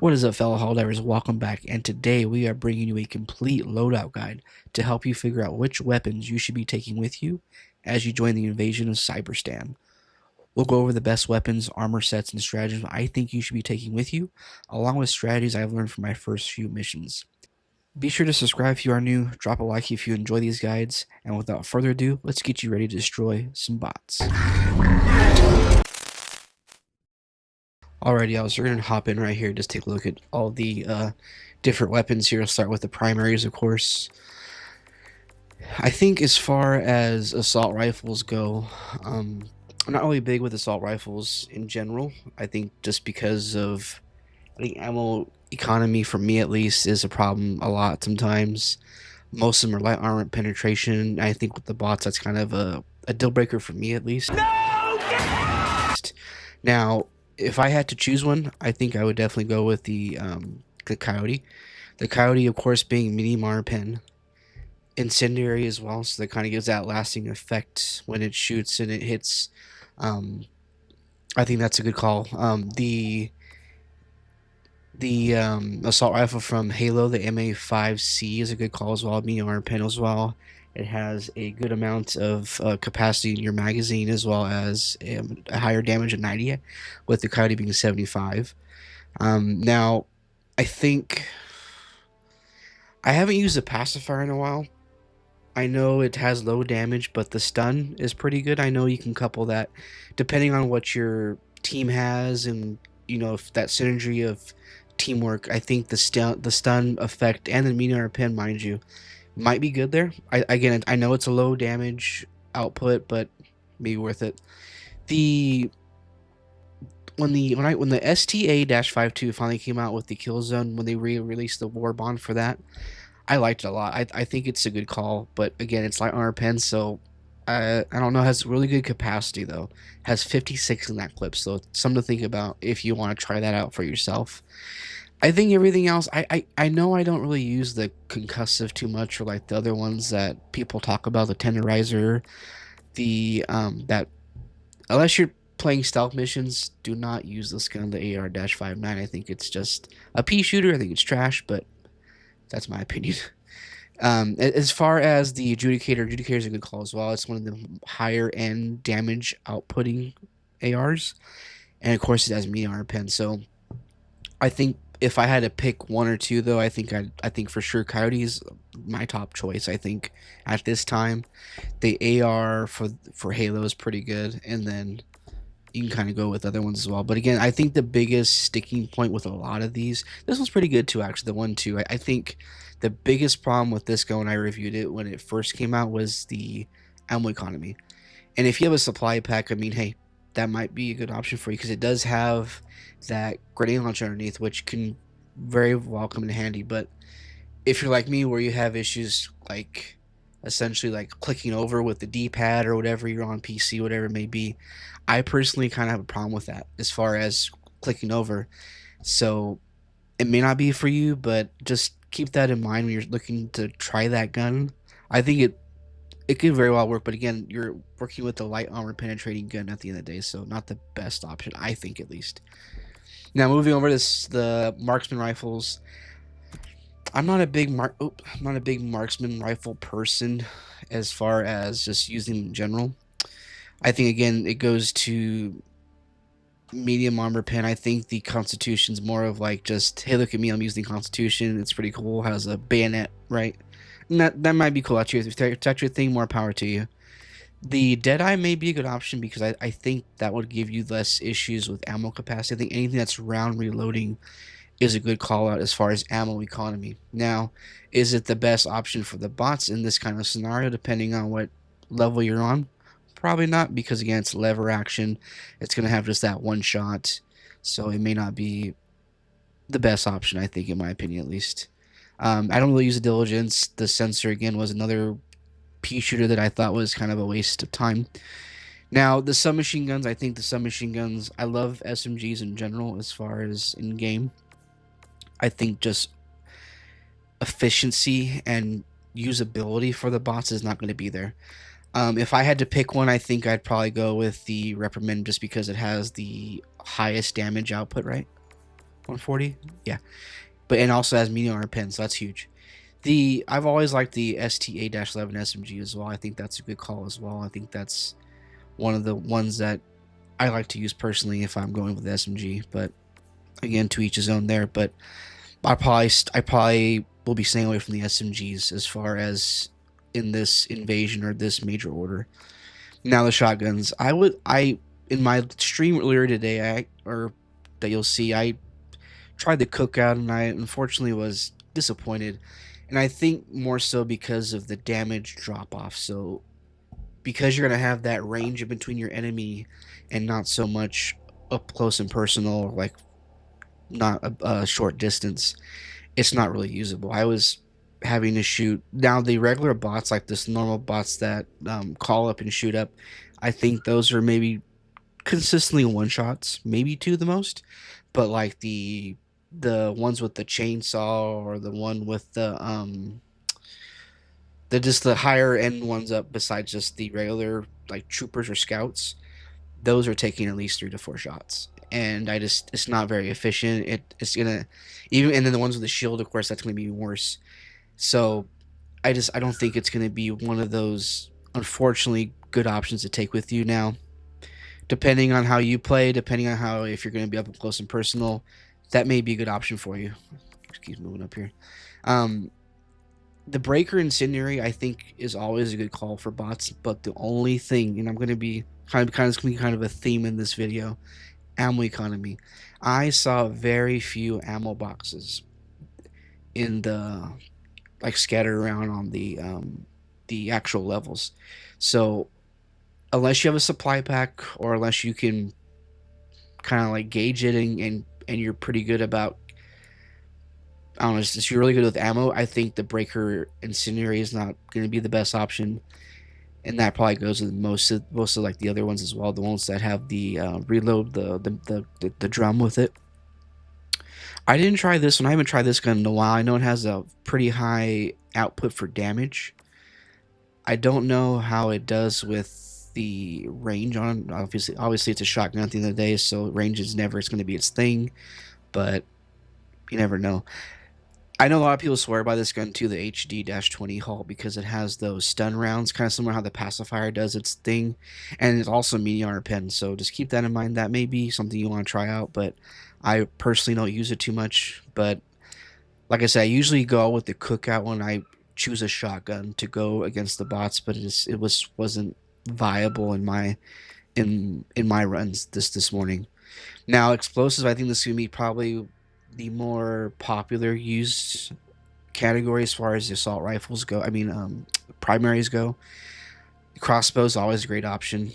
What is up, fellow Helldivers? Welcome back, and today we are bringing you a complete loadout guide to help you figure out which weapons you should be taking with you as you join the invasion of Cyberstan. We'll go over the best weapons, armor sets, and stratagems I think you should be taking with you, along with strategies I've learned from my first few missions. Be sure to subscribe if you are new, drop a like if you enjoy these guides, and without further ado, let's get you ready to destroy some bots. Alrighty, y'all, so we're going to hop in right here, just take a look at all the different weapons here. I'll start with the primaries, of course. I think as far as assault rifles go, I'm not really big with assault rifles in general. I think just because of, I think ammo economy, for me at least, is a problem a lot sometimes. Most of them are light armor penetration. I think with the bots, that's kind of a deal breaker for me at least. Now, if I had to choose one, I think I would definitely go with the coyote. The coyote, of course, being medium armor pen, incendiary as well, so that kind of gives that lasting effect when it shoots and it hits. I think that's a good call. The assault rifle from Halo, the MA5C, is a good call as well. Medium armor pen as well. It has a good amount of capacity in your magazine, as well as a higher damage of 90, with the coyote being 75. Now, I think I haven't used a pacifier in a while. I know it has low damage, but the stun is pretty good. I know you can couple that depending on what your team has, and if that synergy of teamwork. I think the stun effect and the medium armor pen, mind you, might be good there. I know it's a low damage output, but maybe worth it. When the STA-52 finally came out with the kill zone, when they released the war bond for that, I liked it a lot. I think it's a good call, but again, it's light armor pen, so I don't know. It has really good capacity though. It has 56 in that clip, so it's something to think about if you want to try that out for yourself. I think everything else, I know I don't really use the concussive too much, or like the other ones that people talk about, the tenderizer, that unless you're playing stealth missions, do not use this gun, the AR-59. I think it's just a pea shooter. I think it's trash, but that's my opinion. As far as the adjudicator is a good call as well. It's one of the higher end damage outputting ARs, and of course it has medium armor pen. So I think if I had to pick one or two, though, I think for sure Coyote is my top choice. I think at this time, the AR for Halo is pretty good, and then you can kind of go with other ones as well. But again, I think the biggest sticking point with a lot of these, this one's pretty good too, actually. The 1-2, I think the biggest problem with this gun when I reviewed it when it first came out was the ammo economy. And if you have a supply pack, I mean, hey, that might be a good option for you, because it does have that grenade launcher underneath, which can very well come in handy. But if you're like me, where you have issues like essentially like clicking over with the D-pad or whatever, you're on PC, whatever it may be, I personally kind of have a problem with that as far as clicking over. So it may not be for you, but just keep that in mind when you're looking to try that gun. I think it could very well work, but again, you're working with the light armor penetrating gun at the end of the day, so not the best option, I think, at least. Now, moving over to the Marksman Rifles. I'm not a big marksman rifle person as far as just using them in general. I think, again, it goes to medium armor pen. I think the Constitution's more of like just, hey, look at me, I'm using Constitution, it's pretty cool, has a bayonet, right? And that might be cool. If that's your thing, more power to you. The Deadeye may be a good option, because I think that would give you less issues with ammo capacity. I think anything that's round reloading is a good call out as far as ammo economy. Now, is it the best option for the bots in this kind of scenario, depending on what level you're on? Probably not, because again, it's lever action. It's going to have just that one shot, so it may not be the best option, I think, in my opinion at least. I don't really use the diligence. The sensor, again, was another pea shooter that I thought was kind of a waste of time. Now, the submachine guns, I think the submachine guns, I love SMGs in general as far as in-game. I think just efficiency and usability for the bots is not going to be there. If I had to pick one, I think I'd probably go with the Reprimand, just because it has the highest damage output, right? 140. Yeah, but and also has medium armor pen, so that's huge. I've always liked the STA-11 SMG as well. I think that's a good call as well. I think that's one of the ones that I like to use personally if I'm going with the SMG. But again, to each his own there. But I probably will be staying away from the SMGs as far as in this invasion or this major order. Now the shotguns. I in my stream earlier today, or that you'll see, I tried the cookout and I unfortunately was disappointed. And I think more so because of the damage drop off. So because you're gonna have that range in between your enemy and not so much up close and personal, like not a short distance, it's not really usable. I was having to shoot now the regular bots, like this normal bots that call up and shoot up. I think those are maybe consistently one shots, maybe two the most. But like the ones with the chainsaw or the one with the just the higher end ones up besides just the regular like troopers or scouts, those are taking at least 3 to 4 shots. And I just it's not very efficient. It's gonna even and then the ones with the shield, of course, that's gonna be worse. So I don't think it's gonna be one of those unfortunately good options to take with you now. Depending on how you play, depending on how if you're gonna be up close and personal, that may be a good option for you. Just keep moving up here. Um, the breaker incendiary I think is always a good call for bots, but the only thing, and I'm going to be kind of a theme in this video, ammo economy. I saw very few ammo boxes in the like scattered around on the actual levels. So unless you have a supply pack or unless you can kind of like gauge it and you're pretty good about I don't know, if you're really good with ammo, I think the breaker incendiary is not going to be the best option, and that probably goes with most of like the other ones as well. The ones that have the reload, the drum with it. I didn't try this one. I haven't tried this gun in a while. I know it has a pretty high output for damage. I don't know how it does with the range on it. Obviously, it's a shotgun at the end of the day, so range is never it's going to be its thing, but you never know. I know a lot of people swear by this gun too, the HD-20 Halt, because it has those stun rounds, kind of similar how the pacifier does its thing, and it's also medium armor pen. So just keep that in mind. That may be something you want to try out, but I personally don't use it too much. But like I said, I usually go with the cookout when I choose a shotgun to go against the bots, but wasn't viable in my runs this morning. Now explosives, I think this is gonna be probably the more popular used category as far as the assault rifles go. I mean, primaries go. Crossbow is always a great option.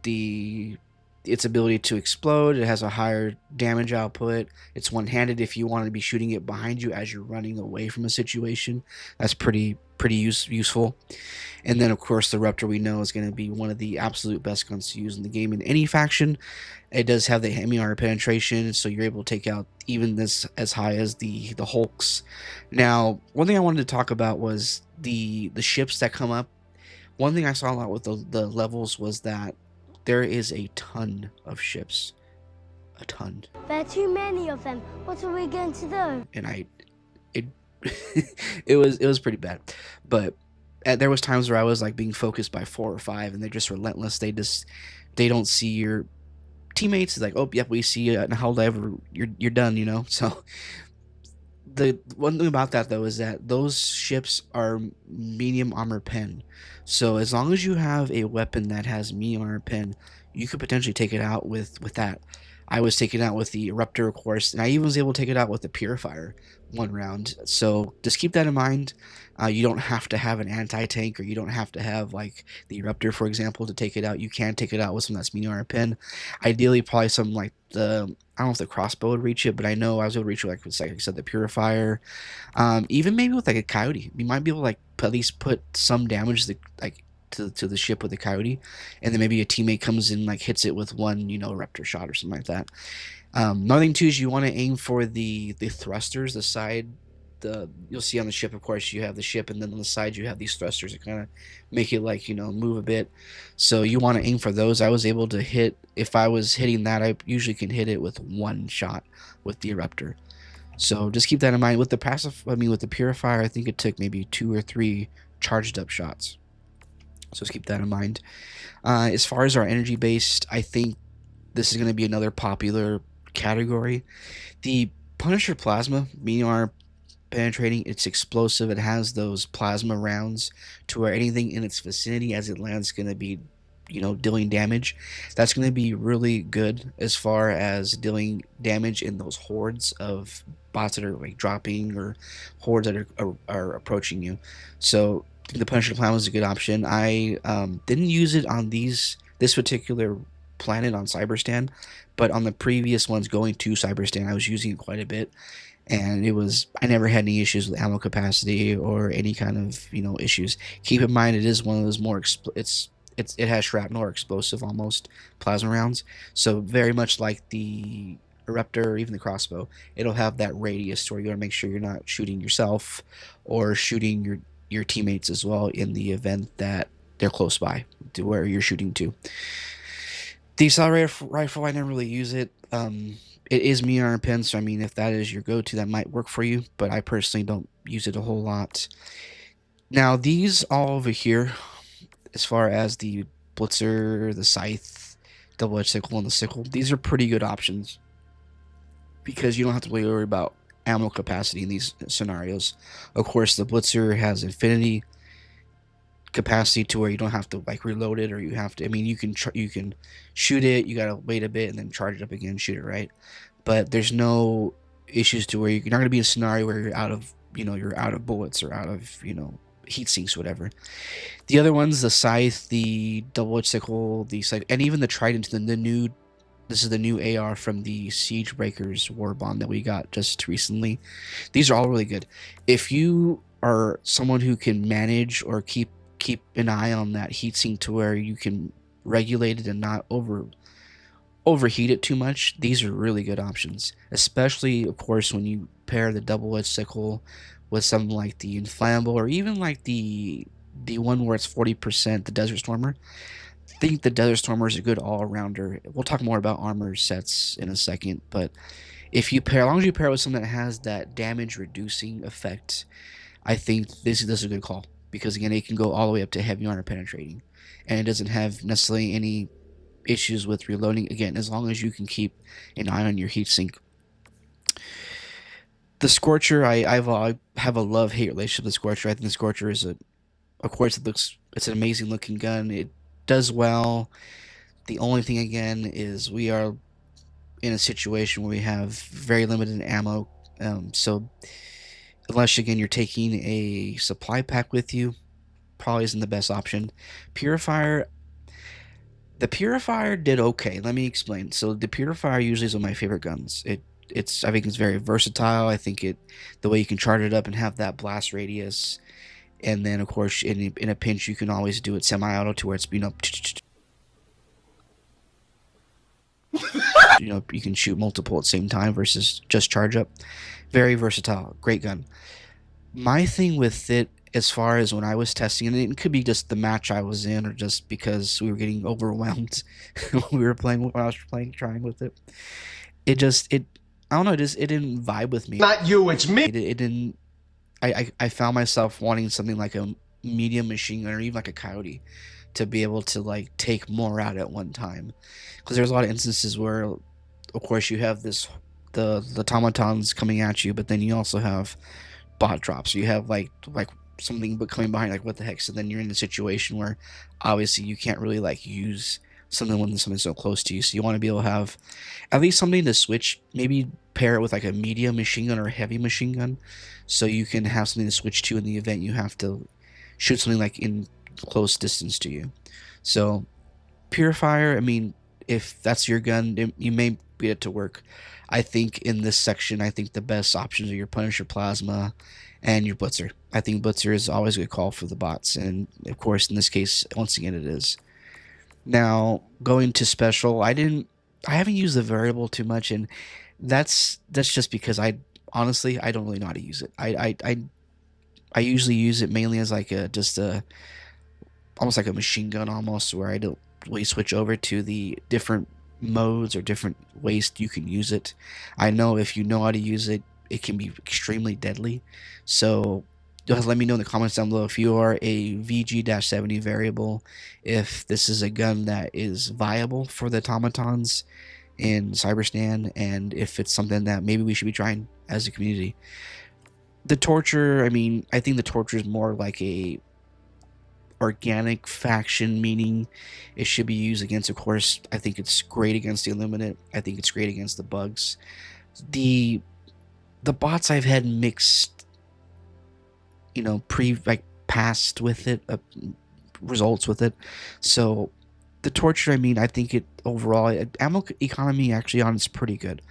The its ability to explode, it has a higher damage output. It's one-handed if you want to be shooting it behind you as you're running away from a situation. That's pretty useful. And then of course the Ruptor we know is going to be one of the absolute best guns to use in the game in any faction. It does have the MER penetration, so you're able to take out even this as high as the Hulks. Now, one thing I wanted to talk about was the ships that come up. One thing I saw a lot with the levels was that there is a ton of ships. A ton. There are too many of them. What are we going to do? And it it was pretty bad. But there was times where I was like being focused by 4 or 5 and they're just relentless. They don't see your teammates. It's like, oh yep, we see you in a Helldiver, you're done, you know. So the one thing about that though is that those ships are medium armor pen. So as long as you have a weapon that has medium armor pen, you could potentially take it out with that. I was taken out with the Eruptor, of course, and I even was able to take it out with the Purifier one round. So just keep that in mind. You don't have to have an anti-tank, or you don't have to have like the Eruptor, for example, to take it out. You can take it out with something that's medium armor pen. Ideally, probably something like I don't know if the crossbow would reach it, but I know I was able to reach it like I said, the Purifier. Even maybe with like a Coyote, you might be able to like at least put some damage to the ship with the Coyote, and then maybe a teammate comes in like hits it with one Raptor shot or something like that. Another thing too is you want to aim for the thrusters, the you'll see on the ship, of course, you have the ship, and then on the side you have these thrusters that kind of make it like, move a bit. So you want to aim for those. I was able to hit, if I was hitting that, I usually can hit it with one shot with the Eruptor. So just keep that in mind. With the passive, with the Purifier, I think it took maybe 2 or 3 charged up shots. So just keep that in mind. As far as our energy based, I think this is going to be another popular category. The Punisher Plasma, meteor penetrating, it's explosive. It has those plasma rounds to where anything in its vicinity as it lands is going to be, dealing damage. That's going to be really good as far as dealing damage in those hordes of bots that are like dropping, or hordes that are approaching you. So I think the Punisher Plasma is a good option. I didn't use it on this particular planet on Cyberstan, but on the previous ones going to Cyberstan, I was using it quite a bit, and I never had any issues with ammo capacity or any kind of issues. Keep in mind, it is one of those more it has shrapnel or explosive almost plasma rounds, so very much like the Eruptor or even the crossbow, it'll have that radius where you gotta make sure you're not shooting yourself or shooting your teammates as well in the event that they're close by to where you're shooting to. The accelerator rifle, I never really use it. It is me on pen, so if that is your go-to, that might work for you, but I personally don't use it a whole lot. Now, these all over here, as far as the Blitzer, the Scythe, double-edged sickle, and the sickle, these are pretty good options because you don't have to really worry about ammo capacity in these scenarios. Of course, the Blitzer has infinity capacity to where you don't have to like reload it, or you have to. You can shoot it. You gotta wait a bit and then charge it up again, and shoot it, right? But there's no issues to where you're not gonna be in a scenario where you're out of bullets or out of heat sinks, whatever. The other ones, the Scythe, the double-edged sickle, and even the Trident, this is the new AR from the Siege Breakers war bond that we got just recently. These are all really good. If you are someone who can manage or keep an eye on that heatsink to where you can regulate it and not overheat it too much, these are really good options. Especially, of course, when you pair the double-edged sickle with something like the inflammable, or even like the one where it's 40%, the Desert Stormer. I think the Desert Stormer is a good all-rounder. We'll talk more about armor sets in a second, but as long as you pair it with something that has that damage reducing effect, I think this is a good call. Because again, it can go all the way up to heavy armor penetrating, and it doesn't have necessarily any issues with reloading. Again, as long as you can keep an eye on your heatsink. The Scorcher, I have a love-hate relationship with the Scorcher. I think the Scorcher is of course, it's an amazing looking gun. It does well. The only thing again is we are in a situation where we have very limited ammo. So unless again you're taking a supply pack with you, probably isn't the best option. The Purifier did okay. Let me explain. So the Purifier usually is one of my favorite guns. I think it's very versatile. I think the way you can charge it up and have that blast radius, and then of course in a pinch you can always do it semi-auto to where it's you can shoot multiple at the same time versus just charge up. Very versatile, great gun. My thing with it, as far as when I was testing it, it could be just the match I was in, or just because we were getting overwhelmed when I was trying with it. I don't know, it didn't vibe with me. Not you, it's me. It didn't. I found myself wanting something like a medium machine gun, or even like a Coyote, to be able to like take more out at one time. Because there's a lot of instances where, of course, you have the Automatons coming at you, but then you also have bot drops. You have like something but coming behind, like what the heck. So then you're in a situation where obviously you can't really like use something when something's so close to you. So you want to be able to have at least something to switch, maybe pair it with like a medium machine gun or a heavy machine gun, so you can have something to switch to in the event you have to shoot something like in close distance to you. So Purifier, if that's your gun, you may get it to work. I think in this section, I think the best options are your Punisher Plasma and your Blitzer. I think Blitzer is always a good call for the bots, and of course in this case, once again, it is. Now going to special, I haven't used the variable too much, and that's just because I honestly, I don't really know how to use it. I usually use it mainly as like a just a almost like a machine gun almost, where I don't really switch over to the different modes or different ways you can use it. I know if you know how to use it, it can be extremely deadly. So just let me know in the comments down below if you are a VG-70 variable, if this is a gun that is viable for the automatons in Cyberstan, and if it's something that maybe we should be trying as a community. The torture, I mean, I think the torture is more like a organic faction, meaning it should be used against, of course, I think it's great against the Illuminate. I think it's great against the bugs. The bots I've had mixed, past with it, results with it. So the torture, I mean, I think it overall, ammo economy actually on it's pretty good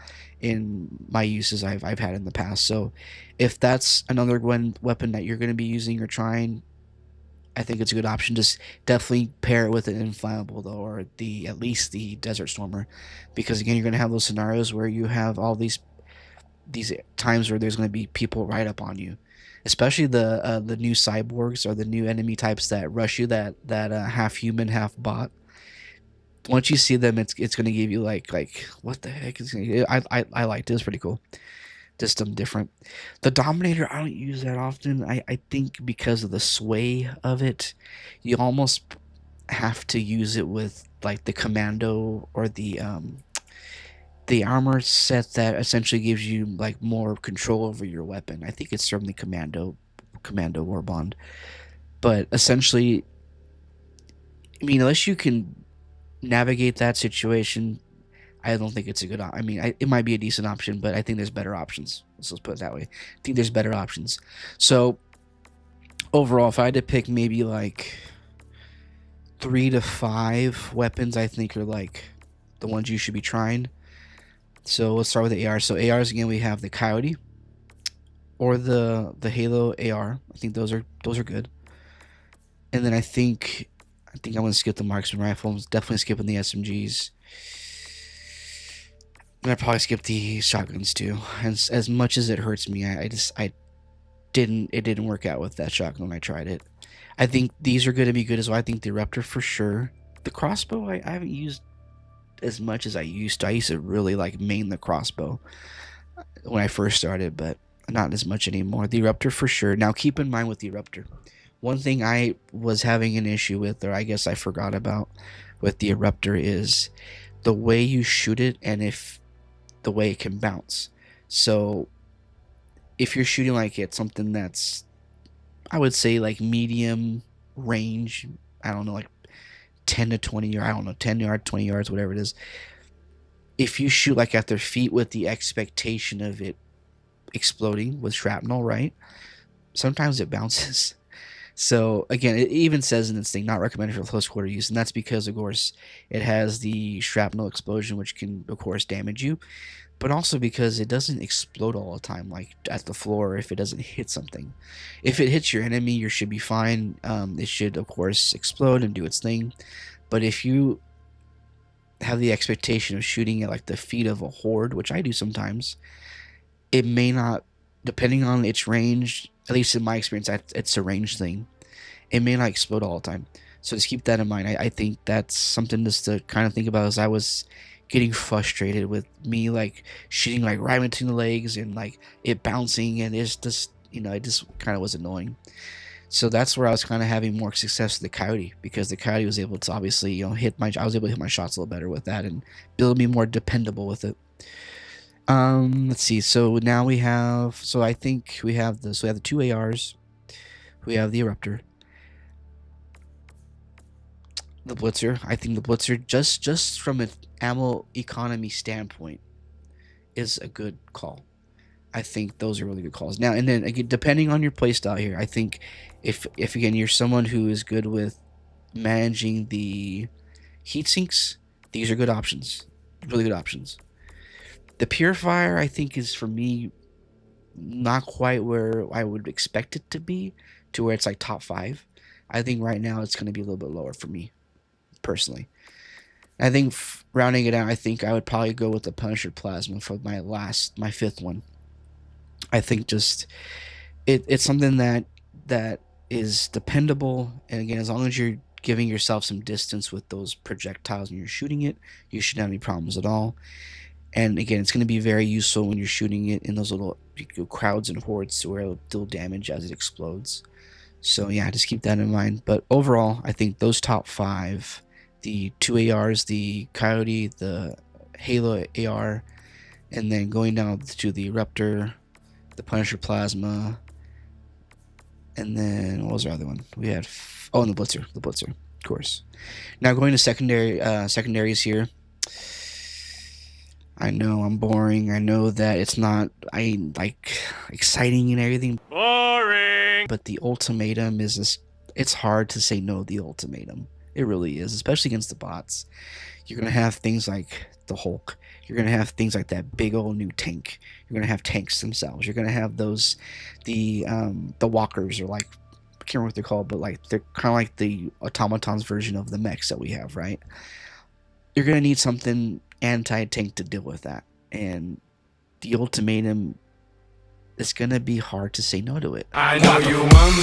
in my uses I've had in the past. So if that's another weapon that you're going to be using or trying, I think it's a good option. Just definitely pair it with an inflammable though, or at least the Desert Stormer, because again, you're going to have those scenarios where you have all these times where there's going to be people right up on you, especially the new cyborgs or the new enemy types that rush you, that half human, half bot. Once you see them, it's going to give you like what the heck is going? I liked it. It's pretty cool. Just different. The Dominator I don't use that often. I think because of the sway of it, you almost have to use it with like the commando or the armor set that essentially gives you like more control over your weapon. I think it's from the commando war bond. But essentially, I mean, unless you can navigate that situation, I don't think it's a good. I mean, it might be a decent option, but I think there's better options. Let's put it that way. I think there's better options. So overall, if I had to pick maybe like 3 to 5 weapons, I think are like the ones you should be trying. So let's start with the AR. So ARs again, we have the Coyote or the Halo AR. I think those are good. And then I think I'm gonna skip the Marksman Rifles. Definitely skipping the SMGs. And I probably skip the shotguns too. And as much as it hurts me, it didn't work out with that shotgun when I tried it. I think these are going to be good as well. I think the Eruptor for sure. The crossbow I haven't used as much as I used to. I used to really like main the crossbow when I first started, but not as much anymore. The Eruptor for sure. Now keep in mind with the Eruptor, one thing I was having an issue with, or I guess I forgot about with the Eruptor, is the way you shoot it and if the way it can bounce. So if you're shooting like at something that's, I would say like medium range, I don't know, like 10 to 20, or I don't know, 10 yards, 20 yards, whatever it is. If you shoot like at their feet with the expectation of it exploding with shrapnel, right? Sometimes it bounces. So again, it even says in this thing, not recommended for close quarter use, and that's because, of course, it has the shrapnel explosion, which can, of course, damage you, but also because it doesn't explode all the time, like at the floor, if it doesn't hit something. If it hits your enemy, you should be fine. It should, of course, explode and do its thing. But if you have the expectation of shooting at like the feet of a horde, which I do sometimes, it may not, depending on its range, at least in my experience, it's a range thing. It may not explode all the time. So just keep that in mind. I think that's something just to kind of think about, as I was getting frustrated with me like shooting like right between the legs and like it bouncing, and it's just, it just kind of was annoying. So that's where I was kind of having more success with the Coyote, because the Coyote was able to obviously, I was able to hit my shots a little better with that and build me more dependable with it. Let's see. So now we have, so I think we have we have the 2 ARs, we have the Eruptor, the Blitzer. I think the Blitzer, just from an ammo economy standpoint, is a good call. I think those are really good calls. Now, and then again, depending on your playstyle here, I think if again you're someone who is good with managing the heat sinks, these are good options, really good options. The Purifier, I think, is for me not quite where I would expect it to be, to where it's like top 5. I think right now it's going to be a little bit lower for me, personally. I think rounding it out, I think I would probably go with the Punisher Plasma for my 5th one. I think just it's something that is dependable, and again, as long as you're giving yourself some distance with those projectiles when you're shooting it, you shouldn't have any problems at all. And again, it's going to be very useful when you're shooting it in those little crowds and hordes where it'll deal damage as it explodes. So yeah, just keep that in mind. But overall, I think those top five, the two ARs, the Coyote, the Halo AR, and then going down to the Eruptor, the Punisher Plasma, and then what was our other one? We had and the Blitzer, of course. Now going to secondaries here. I know I'm boring. I know that it's not exciting and everything. Boring. But the ultimatum is this. It's hard to say no to the ultimatum. It really is, especially against the bots. You're gonna have things like the Hulk. You're gonna have things like that big old new tank. You're gonna have tanks themselves. You're gonna have those, the walkers, or like, I can't remember what they're called, but like they're kind of like the automatons version of the mechs that we have, right? You're gonna need something anti-tank to deal with that, and the ultimatum is gonna be hard to say no to it. I know you want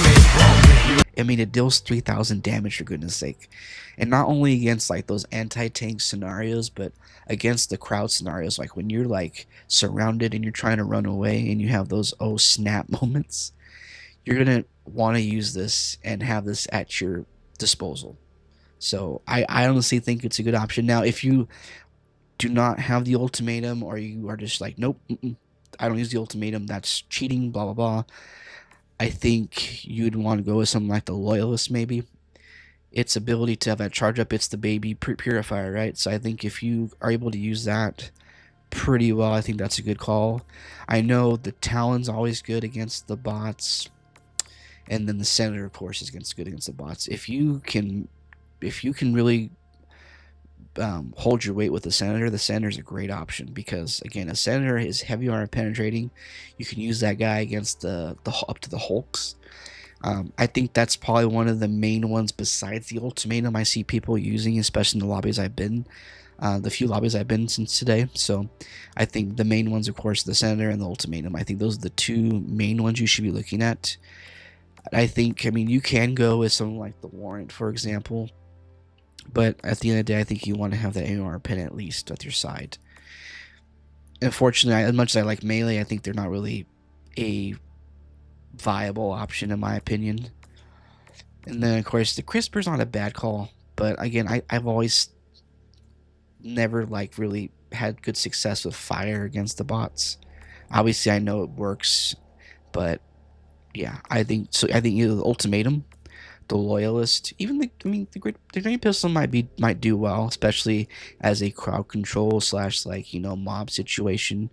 me. I mean, it deals 3,000 damage, for goodness sake, and not only against like those anti-tank scenarios, but against the crowd scenarios, like when you're like surrounded and you're trying to run away and you have those oh snap moments. You're gonna want to use this and have this at your disposal. So I honestly think it's a good option. Now, if you do not have the ultimatum, or you are just like, nope, I don't use the ultimatum, that's cheating, blah blah blah, I think you'd want to go with something like the Loyalist, maybe. Its ability to have that charge up, it's the baby purifier, right? So I think if you are able to use that pretty well, I think that's a good call. I know the Talon's always good against the bots, and then the Senator, of course, is good against the bots. If you can really hold your weight with the Senator is a great option, because again, a Senator is heavy armor penetrating. You can use that guy against the up to the Hulks. I think that's probably one of the main ones besides the ultimatum I see people using, especially in the lobbies I've been, the few lobbies I've been since today. So I think the main ones, of course, the Senator and the ultimatum. I think those are the two main ones you should be looking at. I mean, you can go with something like the Warrant, for example, but at the end of the day, I think you want to have that AR pen at least at your side. Unfortunately, as much as I like melee, I think they're not really a viable option in my opinion. And then, of course, the Crisper's not a bad call, but again, I've always never like really had good success with fire against the bots. Obviously, I know it works, but yeah, I think so. I think either the ultimatum, the Loyalist, even the grenade pistol might do well, especially as a crowd control / like mob situation.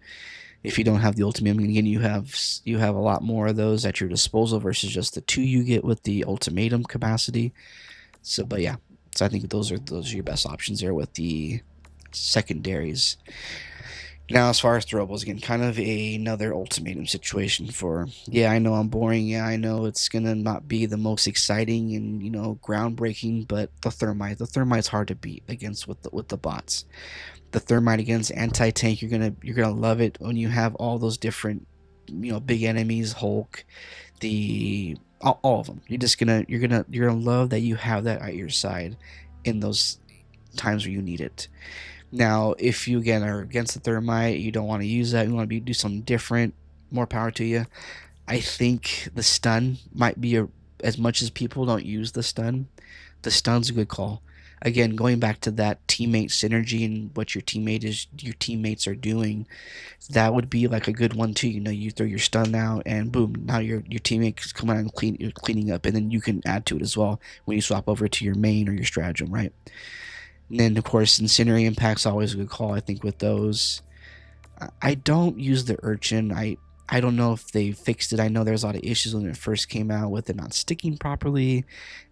If you don't have the ultimatum, again, you have a lot more of those at your disposal versus just the two you get with the ultimatum capacity. So, but yeah, so I think those are your best options there with the secondaries. Now, as far as Throwables, again, kind of another ultimatum situation for, yeah, I know I'm boring. Yeah, I know it's going to not be the most exciting and, groundbreaking, but the Thermite's hard to beat against with the bots. The Thermite against anti-tank, you're gonna love it when you have all those different, big enemies, Hulk, all of them. You're gonna love that you have that at your side in those times where you need it. Now, if you again are against the Thermite, you don't want to use that, you want to do something different, more power to you. I think the stun might be as much as people don't use the stun's a good call. Again, going back to that teammate synergy and what your teammates are doing, that would be like a good one too. You throw your stun out and boom, now your teammates come out and you're cleaning up, and then you can add to it as well when you swap over to your main or your stratagem, right? And then, of course, Incendiary Impact's always a good call, I think, with those. I don't use the Urchin. I don't know if they fixed it. I know there's a lot of issues when it first came out with it not sticking properly,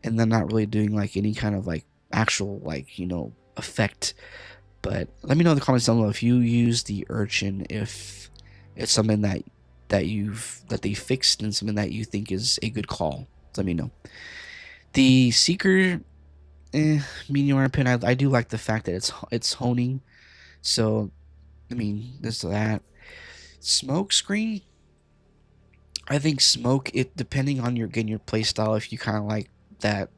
and then not really doing like any kind of like actual effect. But let me know in the comments down below if you use the Urchin, if it's something that they fixed and something that you think is a good call. Let me know. The Seeker, medium armor pen, I do like the fact that it's honing. So I mean, this that smoke screen, I think smoke, it depending on your play style, if you kind of like that,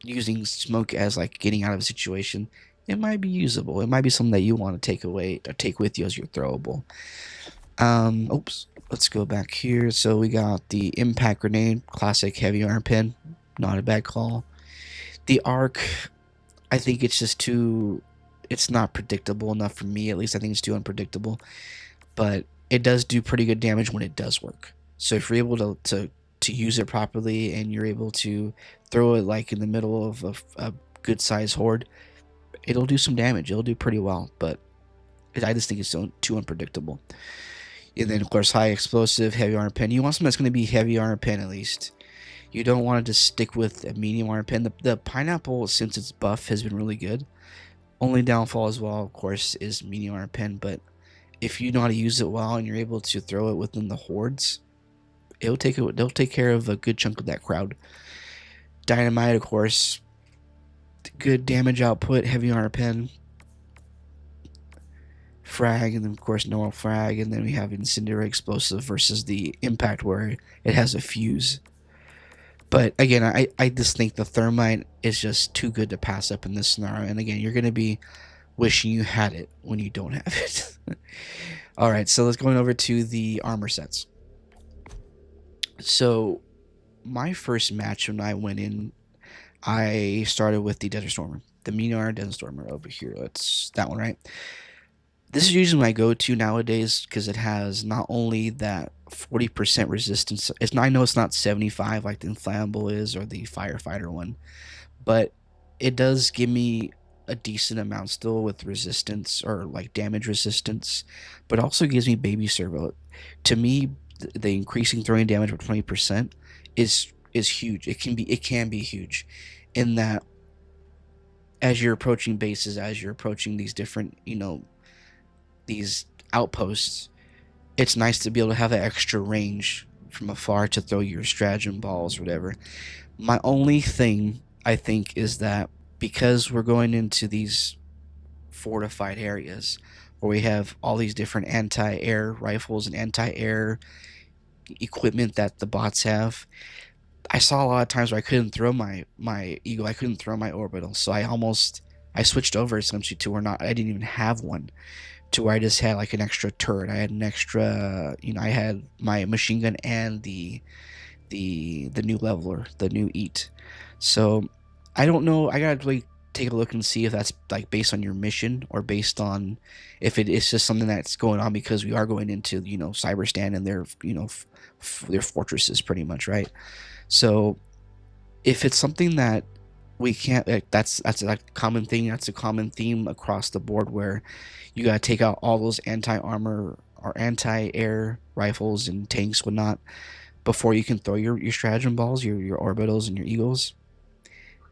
using smoke as like getting out of a situation, it might be usable. It might be something that you want to take away or take with you as your throwable. Oops. Let's go back here. So we got the impact grenade, classic heavy armor pin, not a bad call. The arc, I think it's just too, it's not predictable enough for me. At least I think it's too unpredictable. But it does do pretty good damage when it does work. So if you're able to use it properly and you're able to throw it like in the middle of a good size horde, it'll do some damage. It'll do pretty well, but I just think it's too unpredictable. And then of course high explosive, heavy armor pen. You want something that's going to be heavy armor pen at least. You don't want to just stick with a medium armor pen. The pineapple, since its buff, has been really good. Only downfall as well, of course, is medium armor pen. But if you know how to use it well and you're able to throw it within the hordes, they'll take care of a good chunk of that crowd. Dynamite, of course, good damage output, heavy armor pen, frag, and then of course normal frag, and then we have incendiary explosive versus the impact where it has a fuse. But again, I just think the thermite is just too good to pass up in this scenario. And again, you're going to be wishing you had it when you don't have it. All right, so let's go over to the armor sets. So my first match when I went in, I started with the Desert Stormer, the Meteor Desert Stormer over here. That's that one, right? This is usually my go-to nowadays because it has not only that 40% resistance. It's not, I know it's not 75 like the inflammable is or the firefighter one, but it does give me a decent amount still with resistance or like damage resistance, but also gives me baby servo. To me, the increasing throwing damage by 20% is huge. It can be huge, in that as you're approaching bases, as you're approaching these different these outposts, it's nice to be able to have that extra range from afar to throw your stratagem balls or whatever. My only thing I think is that because we're going into these fortified areas where we have all these different anti-air rifles and anti-air equipment that the bots have, I saw a lot of times where I couldn't throw my eagle, I couldn't throw my orbital, so I switched over essentially to where not I didn't even have one, to where I just had like an extra turret. I had an extra, I had my machine gun and the new leveler, the new eat. So I don't know. I gotta really take a look and see if that's like based on your mission or based on if it is just something that's going on because we are going into Cyberstan and their their fortresses pretty much, right? So if it's something that we can't, like, that's a common thing. That's a common theme across the board where you gotta take out all those anti-armor or anti-air rifles and tanks, whatnot, before you can throw your stratagem balls, your orbitals, and your eagles.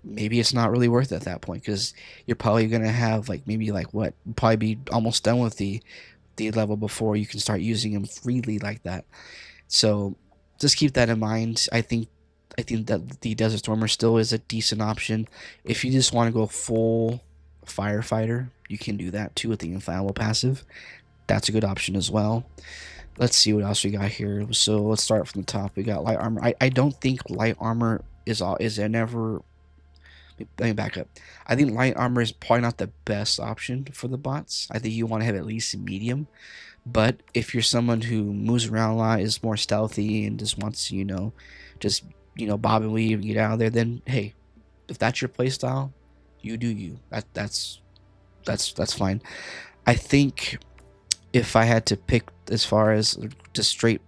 Maybe it's not really worth it at that point because you're probably gonna have like maybe like what probably be almost done with the level before you can start using them freely like that. So just keep that in mind. I think that the Desert Stormer still is a decent option. If you just want to go full firefighter, you can do that too with the inflammable passive. That's a good option as well. Let's see what else we got here. So let's start from the top. We got light armor. I don't think light armor is never. Let me back up. I think light armor is probably not the best option for the bots. I think you want to have at least a medium. But if you're someone who moves around a lot, is more stealthy, and just wants to, just bob and weave and get out of there, then hey, if that's your playstyle, you do you. That's fine. I think if I had to pick as far as just straight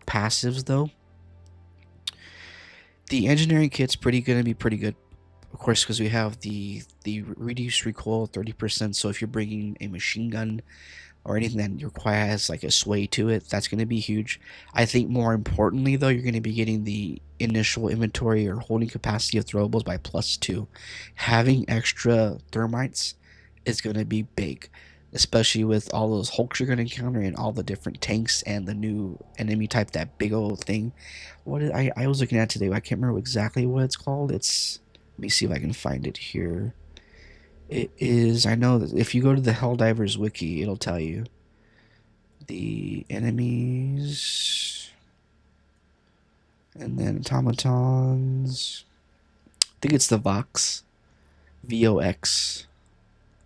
passives though, the engineering kit's gonna be pretty good, of course, because we have the reduced recoil 30%. So if you're bringing a machine gun or anything that requires like a sway to it, that's going to be huge. I think more importantly though, you're going to be getting the initial inventory or holding capacity of throwables by +2. Having extra thermites is going to be big, especially with all those hulks you're going to encounter and all the different tanks and the new enemy type, that big old thing. I was looking at today, I can't remember exactly what it's called. Let me see if I can find it here. It is, I know that if you go to the Helldivers wiki, it'll tell you the enemies. And then automatons. I think it's the Vox. VOX.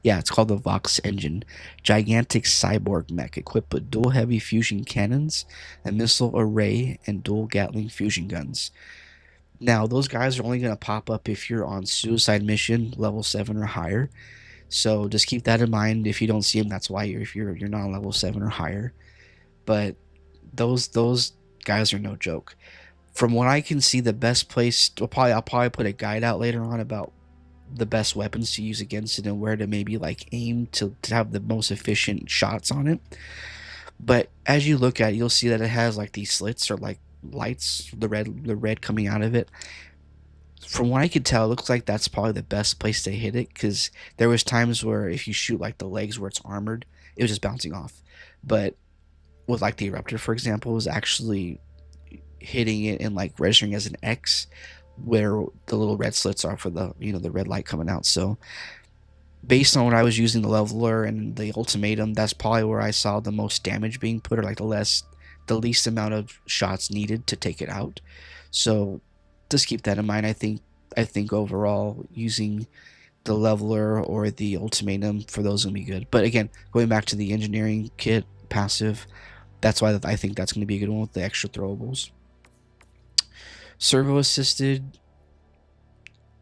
Yeah, it's called the Vox engine. Gigantic cyborg mech equipped with dual heavy fusion cannons, a missile array, and dual Gatling fusion guns. Now, those guys are only going to pop up if you're on suicide mission level 7 or higher. So just keep that in mind. If you don't see them, that's why you're not on level 7 or higher. But those guys are no joke. From what I can see, the best place I'll probably put a guide out later on about the best weapons to use against it and where to maybe like aim to have the most efficient shots on it. But as you look at it, you'll see that it has like these slits or like lights, the red coming out of it. From what I could tell, it looks like that's probably the best place to hit it, because there was times where if you shoot like the legs where it's armored, it was just bouncing off. But with like the eruptor, for example, it was actually hitting it and like registering as an X where the little red slits are for the the red light coming out. So based on what I was using, the leveler and the ultimatum, that's probably where I saw the most damage being put, or like the least amount of shots needed to take it out. So just keep that in mind. I think overall using the leveler or the ultimatum for those is gonna be good. But again, going back to the engineering kit passive, that's why I think that's gonna be a good one with the extra throwables. Servo assisted,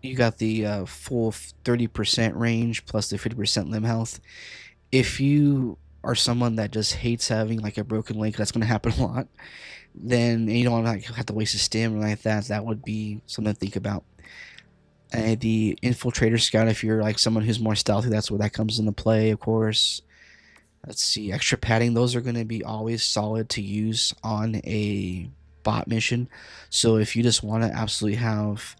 you got the full 30% range plus the 50% limb health. If you are someone that just hates having like a broken leg, that's going to happen a lot, then you don't want to like, have to waste a stim or like that. That would be something to think about. The infiltrator scout, if you're like someone who's more stealthy, that's where that comes into play, of course. Let's see, extra padding, those are going to be always solid to use on a bot mission. So if you just want to absolutely have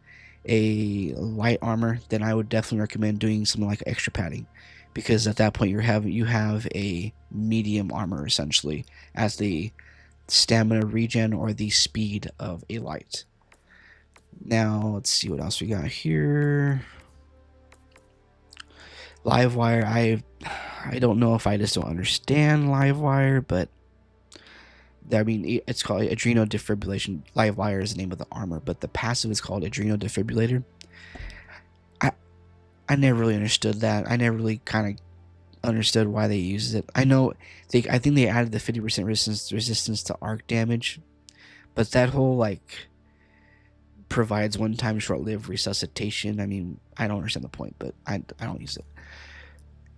a light armor, then I would definitely recommend doing something like extra padding, because at that point you have a medium armor essentially as the stamina regen or the speed of a light. Now let's see what else we got here. Livewire, I don't know if I just don't understand Livewire, but I mean, it's called adrenal defibrillation. Livewire is the name of the armor, but the passive is called adrenal defibrillator. I never really understood that. I never really kind of understood why they used it. I think they added the 50% resistance to arc damage, but that whole like provides one-time short-lived resuscitation. I mean, I don't understand the point, but I don't use it.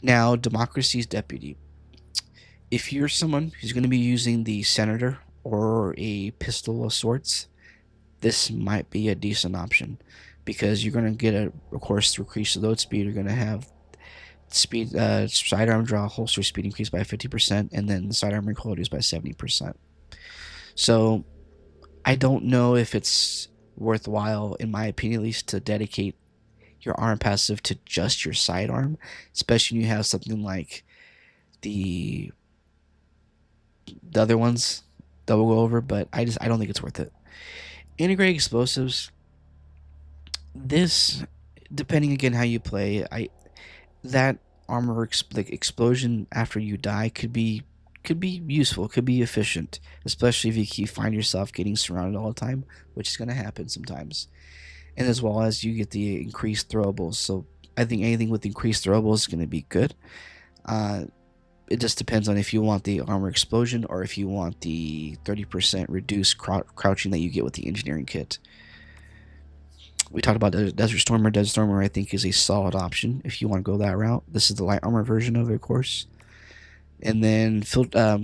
Now, Democracy's Deputy. If you're someone who's going to be using the Senator or a pistol of sorts, this might be a decent option, because you're going to get of course, increased load speed. You're going to have speed, sidearm draw, holster speed increased by 50%, and then the sidearm recoil reduced by 70%. So I don't know if it's worthwhile, in my opinion at least, to dedicate your arm passive to just your sidearm, especially when you have something like the other ones that we'll go over. But I don't think it's worth it. Integrated explosives, this, depending again how you play, that armor like explosion after you die could be useful, could be efficient, especially if you find yourself getting surrounded all the time, which is going to happen sometimes. And as well as you get the increased throwables. So I think anything with increased throwables is going to be good. It just depends on if you want the armor explosion or if you want the 30% reduced crouching that you get with the engineering kit. We talked about Desert Stormer. Desert Stormer, I think, is a solid option if you want to go that route. This is the light armor version of it, of course. And then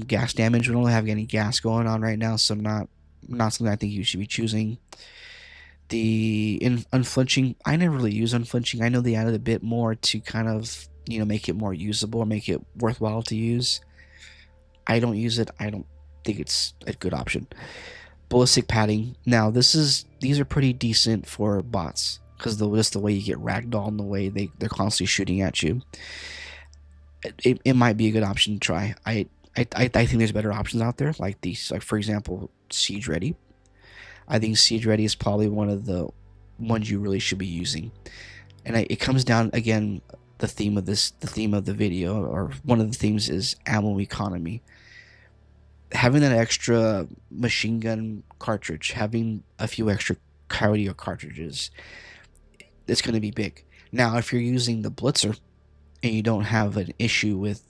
gas damage. We don't have any gas going on right now, so not something I think you should be choosing. The unflinching, I never really use unflinching. I know they added a bit more to kind of make it more usable, make it worthwhile to use. I don't use it. I don't think it's a good option. Ballistic padding. Now these are pretty decent for bots, because just the way you get ragdolled and the way they're constantly shooting at you. It might be a good option to try. I think there's better options out there, like these, like for example, Siege Ready. I think Siege Ready is probably one of the ones you really should be using. And it comes down, again, the theme of the video, or one of the themes, is ammo economy. having that extra machine gun cartridge, having a few extra Coyote cartridges, it's going to be big. Now, if you're using the Blitzer and you don't have an issue with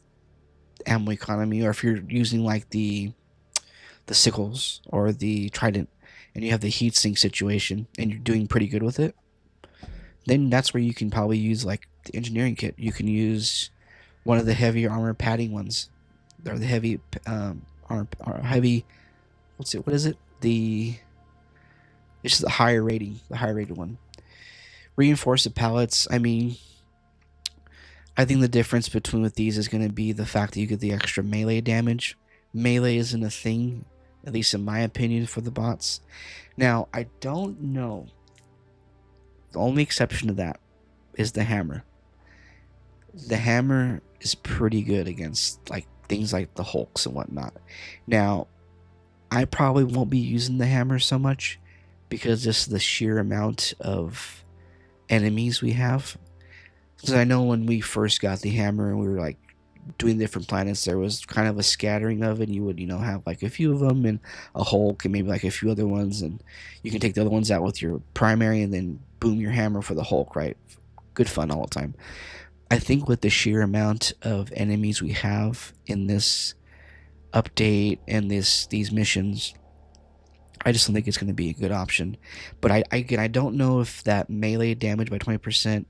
ammo economy, or if you're using like the sickles or the trident and you have the heatsink situation and you're doing pretty good with it, then that's where you can probably use like the engineering kit. You can use one of the heavier armor padding ones, or the heavy heavy. What's it? What is it? It's the higher rated one. Reinforced pallets. I mean, I think the difference between with these is going to be the fact that you get the extra melee damage. Melee isn't a thing, at least in my opinion, for the bots. Now, I don't know. The only exception to that is the hammer. The hammer is pretty good against like things like the Hulks and whatnot. Now, I probably won't be using the hammer so much because just the sheer amount of enemies we have. Because I know when we first got the hammer and we were like doing different planets, there was kind of a scattering of it. And you would, have like a few of them and a Hulk and maybe like a few other ones, and you can take the other ones out with your primary and then boom your hammer for the Hulk, right? Good fun all the time. I think with the sheer amount of enemies we have in this update and these missions, I just don't think it's going to be a good option. But I don't know if that melee damage by 20%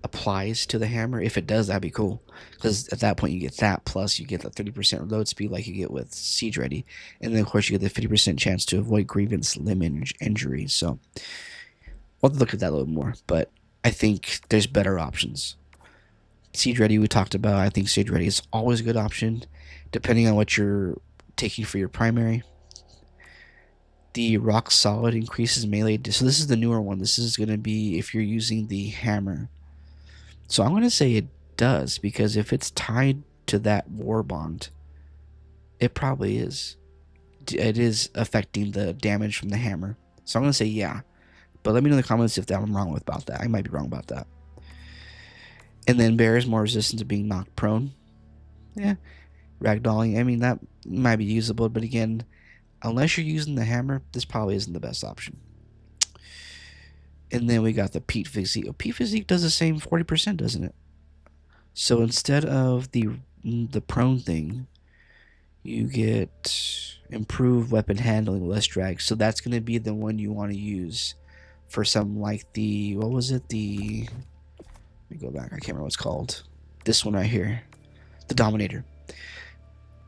applies to the hammer. If it does, that'd be cool, because at that point you get that, plus you get the 30% reload speed like you get with Siege Ready, and then of course you get the 50% chance to avoid grievance limb injury. So we'll have to look at that a little more, but I think there's better options. Siege Ready we talked about. I think Siege Ready is always a good option depending on what you're taking for your primary. The Rock Solid increases melee. So this is the newer one. This is going to be if you're using the hammer. So I'm going to say it does, because if it's tied to that war bond, it probably is. It is affecting the damage from the hammer. So I'm going to say yeah. But let me know in the comments if I'm wrong about that. I might be wrong about that. And then bears more resistance to being knocked prone. Yeah. Ragdolling, I mean, that might be usable, but again, unless you're using the hammer, this probably isn't the best option. And then we got the Pete Physique. Oh, Pete Physique does the same 40%, doesn't it? So instead of the prone thing, you get improved weapon handling, less drag. So that's going to be the one you want to use for something like the, what was it? Let me go back. I can't remember what it's called. This one right here. The Dominator.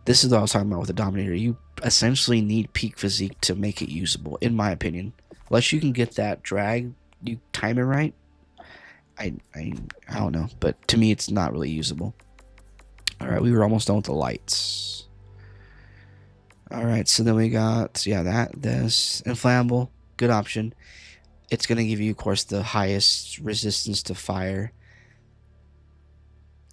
This is what I was talking about with the Dominator. You essentially need peak physique to make it usable, in my opinion. Unless you can get that drag, you time it right. I don't know, but to me it's not really usable. All right, we were almost done with the lights. All right, so then we got this inflammable, good option. It's gonna give you, of course, the highest resistance to fire.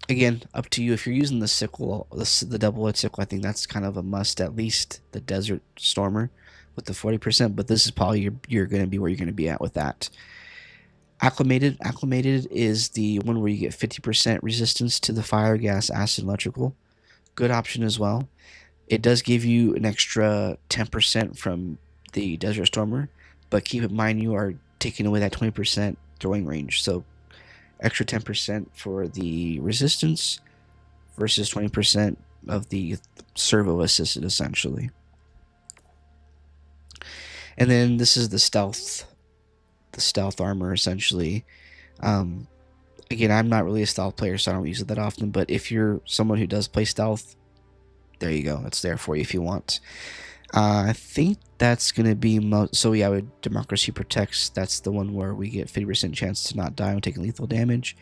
Again, up to you. If you're using the sickle, the double-edged sickle, I think that's kind of a must. At least the Desert Stormer with the 40%, but this is probably you're going to be where you're going to be at with that. Acclimated is the one where you get 50% resistance to the fire, gas, acid, electrical. Good option as well. It does give you an extra 10% from the Desert Stormer, but keep in mind you are taking away that 20% throwing range. So extra 10% for the resistance versus 20% of the servo assisted, essentially. And then this is the stealth armor, essentially. Again, I'm not really a stealth player, so I don't use it that often, but if you're someone who does play stealth, there you go. It's there for you if you want. I think that's going to be so yeah, with Democracy Protects, that's the one where we get 50% chance to not die when taking lethal damage,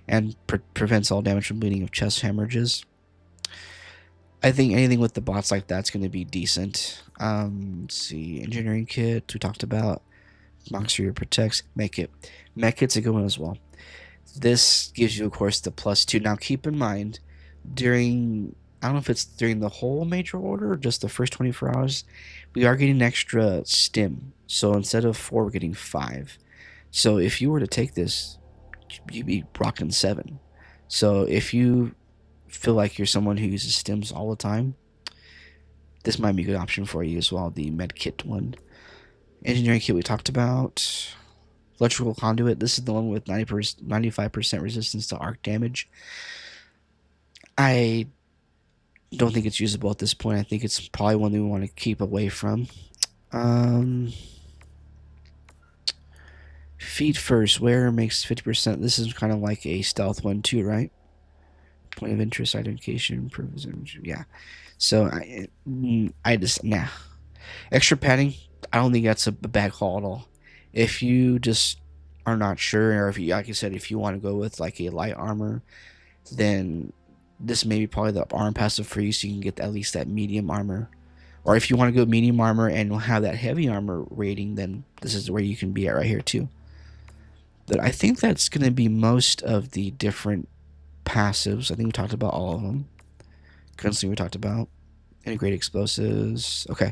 and prevents all damage from bleeding of chest hemorrhages. I think anything with the bots like that's going to be decent. Let's see, engineering kit we talked about. Monster Protects, Mech-Kit's a good one as well. This gives you, of course, the +2. Now keep in mind, I don't know if it's during the whole major order or just the first 24 hours, we are getting extra stim. So instead of 4, we're getting 5. So if you were to take this, you'd be rocking 7. So if you feel like you're someone who uses stims all the time, this might be a good option for you as well. The med kit one. Engineering kit we talked about. Electrical conduit. This is the one with 95% resistance to arc damage. I don't think it's usable at this point. I think it's probably one we want to keep away from. Feet first. Where makes 50%? This is kind of like a stealth one too, right? Point of interest identification. Yeah. So I just nah. Extra padding. I don't think that's a bad call at all. If you just are not sure, or if you, like I said, if you want to go with like a light armor, then this may be probably the arm passive for you, so you can get at least that medium armor. Or if you want to go medium armor and have that heavy armor rating, then this is where you can be at right here too. But I think that's going to be most of the different passives. I think we talked about all of them. Gunslinger we talked about. Integrate explosives. Okay.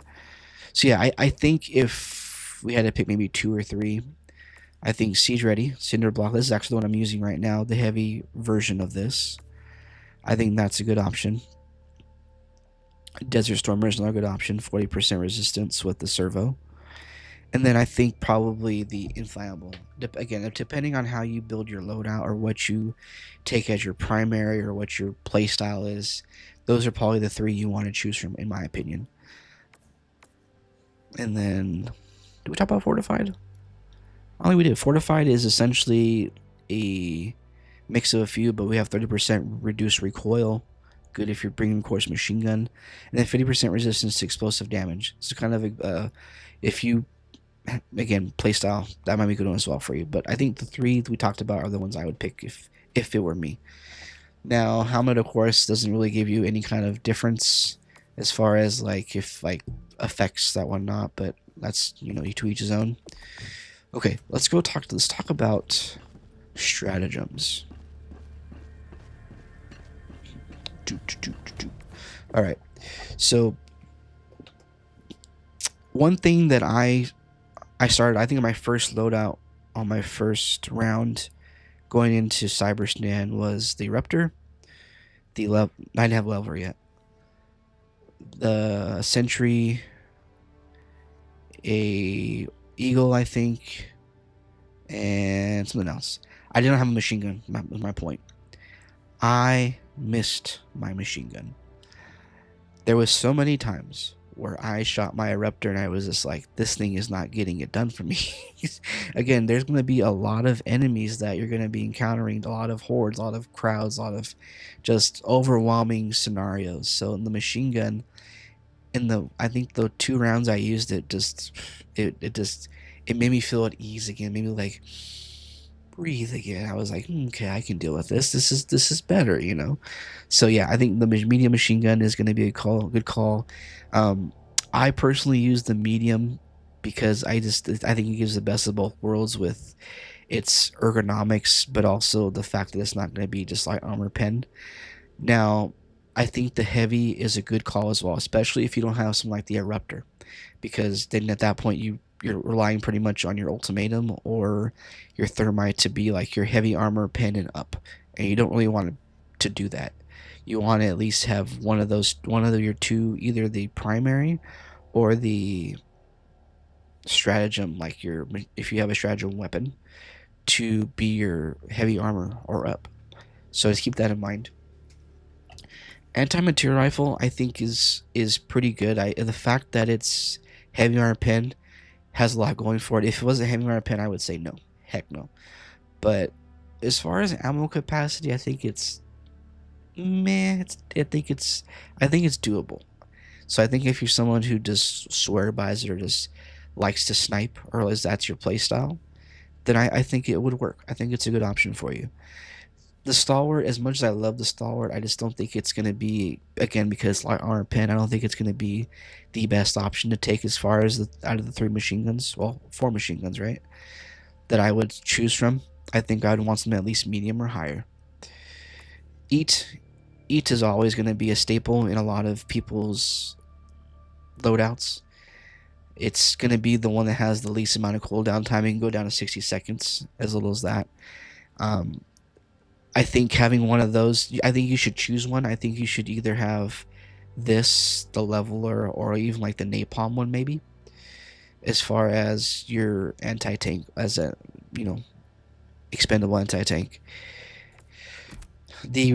So yeah, I think if we had to pick maybe 2 or 3, I think Siege Ready, Cinder Block. This is actually the one I'm using right now, the heavy version of this. I think that's a good option. Desert Stormer is another good option, 40% resistance with the servo. And then I think probably the Inflammable. Again, depending on how you build your loadout or what you take as your primary or what your playstyle is, those are probably the 3 you want to choose from, in my opinion. And then, did we talk about Fortified? I think we did. Fortified is essentially a mix of a few, but we have 30% reduced recoil. Good if you're bringing, of course, machine gun. And then 50% resistance to explosive damage. So kind of, if you, again, playstyle, that might be a good one as well for you. But I think the 3 we talked about are the ones I would pick if it were me. Now, helmet, of course, doesn't really give you any kind of difference as far as like if like affects that one not, but that's, you know, to each his own. Okay, let's talk about stratagems. All right, so one thing that I started, I think my first loadout on my first round going into Cyberstan was the Raptor. I didn't have level yet. The Sentry, a Eagle, I think, and something else. I didn't have a machine gun, was my point. I missed my machine gun. There was so many times where I shot my Eruptor and I was just like, this thing is not getting it done for me. Again, there's going to be a lot of enemies that you're going to be encountering, a lot of hordes, a lot of crowds, a lot of just overwhelming scenarios. So in the machine gun, I think the 2 rounds I used it made me feel at ease again. It made me like breathe again. I was like, okay, I can deal with this. This is better, you know. So yeah, I think the medium machine gun is going to be a good call. I personally use the medium because I think it gives the best of both worlds with its ergonomics, but also the fact that it's not going to be just like armor pen. Now, I think the heavy is a good call as well, especially if you don't have something like the Eruptor, because then at that point you're relying pretty much on your Ultimatum or your Thermite to be like your heavy armor pen and up, and you don't really want to do that. You want to at least have one of your 2, either the primary or the stratagem, like if you have a stratagem weapon, to be your heavy armor or up. So just keep that in mind. Anti-material rifle, I think, is pretty good. The fact that it's heavy armor pen has a lot going for it. If it wasn't heavy armor pen, I would say no. Heck no. But as far as ammo capacity, I think it's meh. I think it's doable. So I think if you're someone who just swear buys it or just likes to snipe, or is that's your playstyle, then I think it would work. I think it's a good option for you. The Stalwart, as much as I love the Stalwart, I just don't think it's going to be, again, because like armor pen, I don't think it's going to be the best option to take as far as out of the 3 machine guns, well, 4 machine guns, right, that I would choose from. I think I would want something at least medium or higher. Eat is always going to be a staple in a lot of people's loadouts. It's going to be the one that has the least amount of cooldown time. It can go down to 60 seconds, as little as that. I think having one of those, I think you should choose one. I think you should either have this, the leveler, or even like the napalm one maybe, as far as your anti-tank as a, you know, expendable anti-tank. The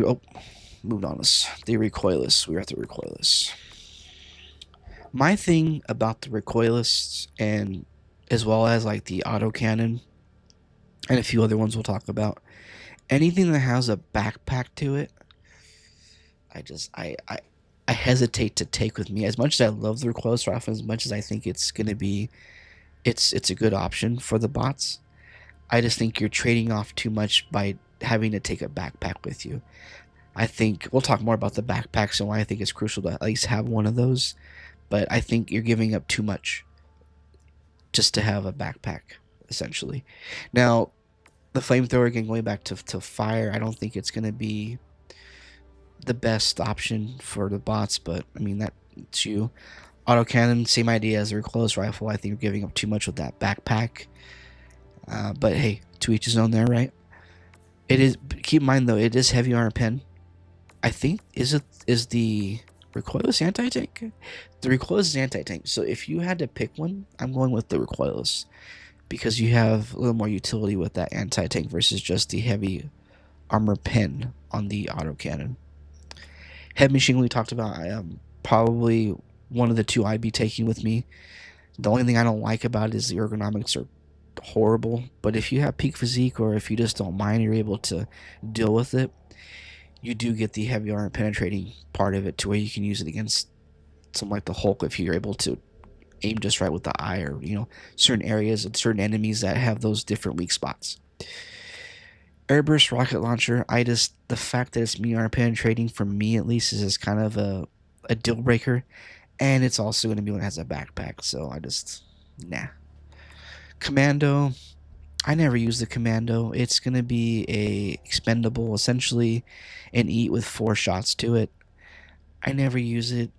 moved on us. The recoilless. We were at the recoilless. My thing about the recoillists, and as well as like the autocannon and a few other ones we'll talk about, anything that has a backpack to it, I hesitate to take with me. As much as I love the recoilless rifle, as much as I think it's gonna be, it's a good option for the bots. I just think you're trading off too much by having to take a backpack with you. I think we'll talk more about the backpacks and why I think it's crucial to at least have one of those. But I think you're giving up too much just to have a backpack, essentially. Now, the flamethrower, again, going back to fire, I don't think it's going to be the best option for the bots, but I mean, that's you. Autocannon, same idea as the recoilless rifle. I think you're giving up too much with that backpack. But hey, to each his own there, right? It is. Keep in mind though, it is heavy armor pen. I think is the recoilless anti-tank? The recoilless is anti-tank. So if you had to pick one, I'm going with the recoilless because you have a little more utility with that anti-tank versus just the heavy armor pen on the autocannon. Head machine we talked about, I am probably one of the two I'd be taking with me. The only thing I don't like about it is the ergonomics are horrible, but if you have peak physique or if you just don't mind, you're able to deal with it, you do get the heavy armor penetrating part of it to where you can use it against something like the Hulk if you're able to aim just right with the eye, or certain areas and certain enemies that have those different weak spots. Airburst rocket launcher, the fact that it's armor penetrating for me at least is kind of a deal breaker, and it's also going to be one that has a backpack, so nah. Commando, I never use the commando. It's going to be a expendable, essentially an eat with 4 shots to it. I never use it,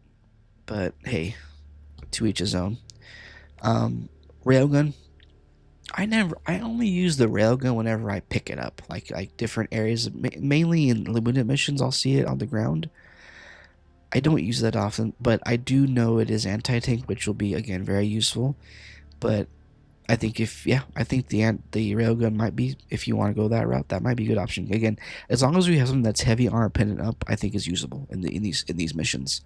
but hey, to each his own. Railgun, I only use the railgun whenever I pick it up, like different areas, mainly in limited missions. I'll see it on the ground. I don't use that often, but I do know it is anti-tank, which will be again very useful. But I think the railgun might be, if you want to go that route, that might be a good option. Again, as long as we have something that's heavy armor pendant up, I think is usable in these missions.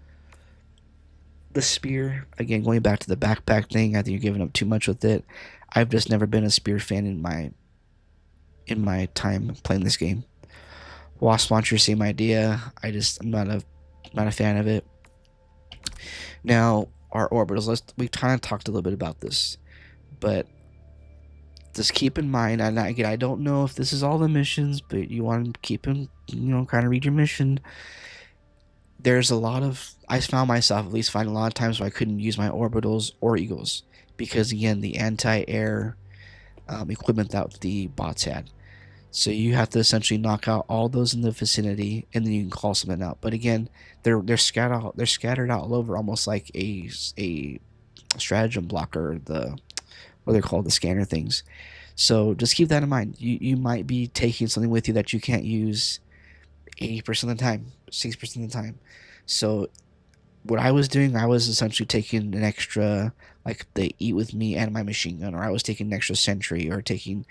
The spear, again, going back to the backpack thing, I think you're giving up too much with it. I've just never been a spear fan in my time playing this game. Wasp launcher, same idea. I'm not a fan of it. Now our orbitals. We kind of talked a little bit about this, but just keep in mind. And again, I don't know if this is all the missions, but you want to keep in, kind of read your mission. There's a lot of, I found myself at least finding a lot of times where I couldn't use my orbitals or eagles because again the anti-air equipment that the bots had. So you have to essentially knock out all those in the vicinity, and then you can call something out. But again, they're scattered out all over, almost like a stratagem blocker, what they're called, the scanner things. So just keep that in mind. You might be taking something with you that you can't use 80% of the time, 60% of the time. So what I was doing, I was essentially taking an extra, like the eat with me and my machine gun, or I was taking an extra sentry, or taking,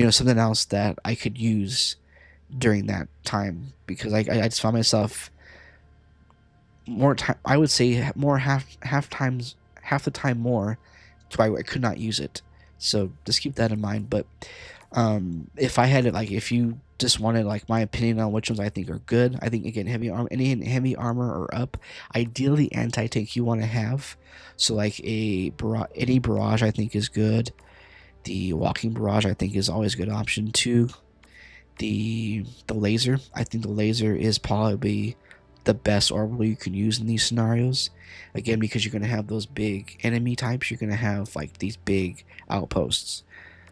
something else that I could use during that time, because I just found myself more time. I would say more half the time more, to why I could not use it. So just keep that in mind. But if I had it, like if you just wanted like my opinion on which ones I think are good, I think again any heavy armor or up, ideally anti-tank you want to have. So like any barrage I think is good. The walking barrage I think is always a good option too. The laser, I think the laser is probably the best orbital you can use in these scenarios. Again, because you're going to have those big enemy types, you're going to have like these big outposts.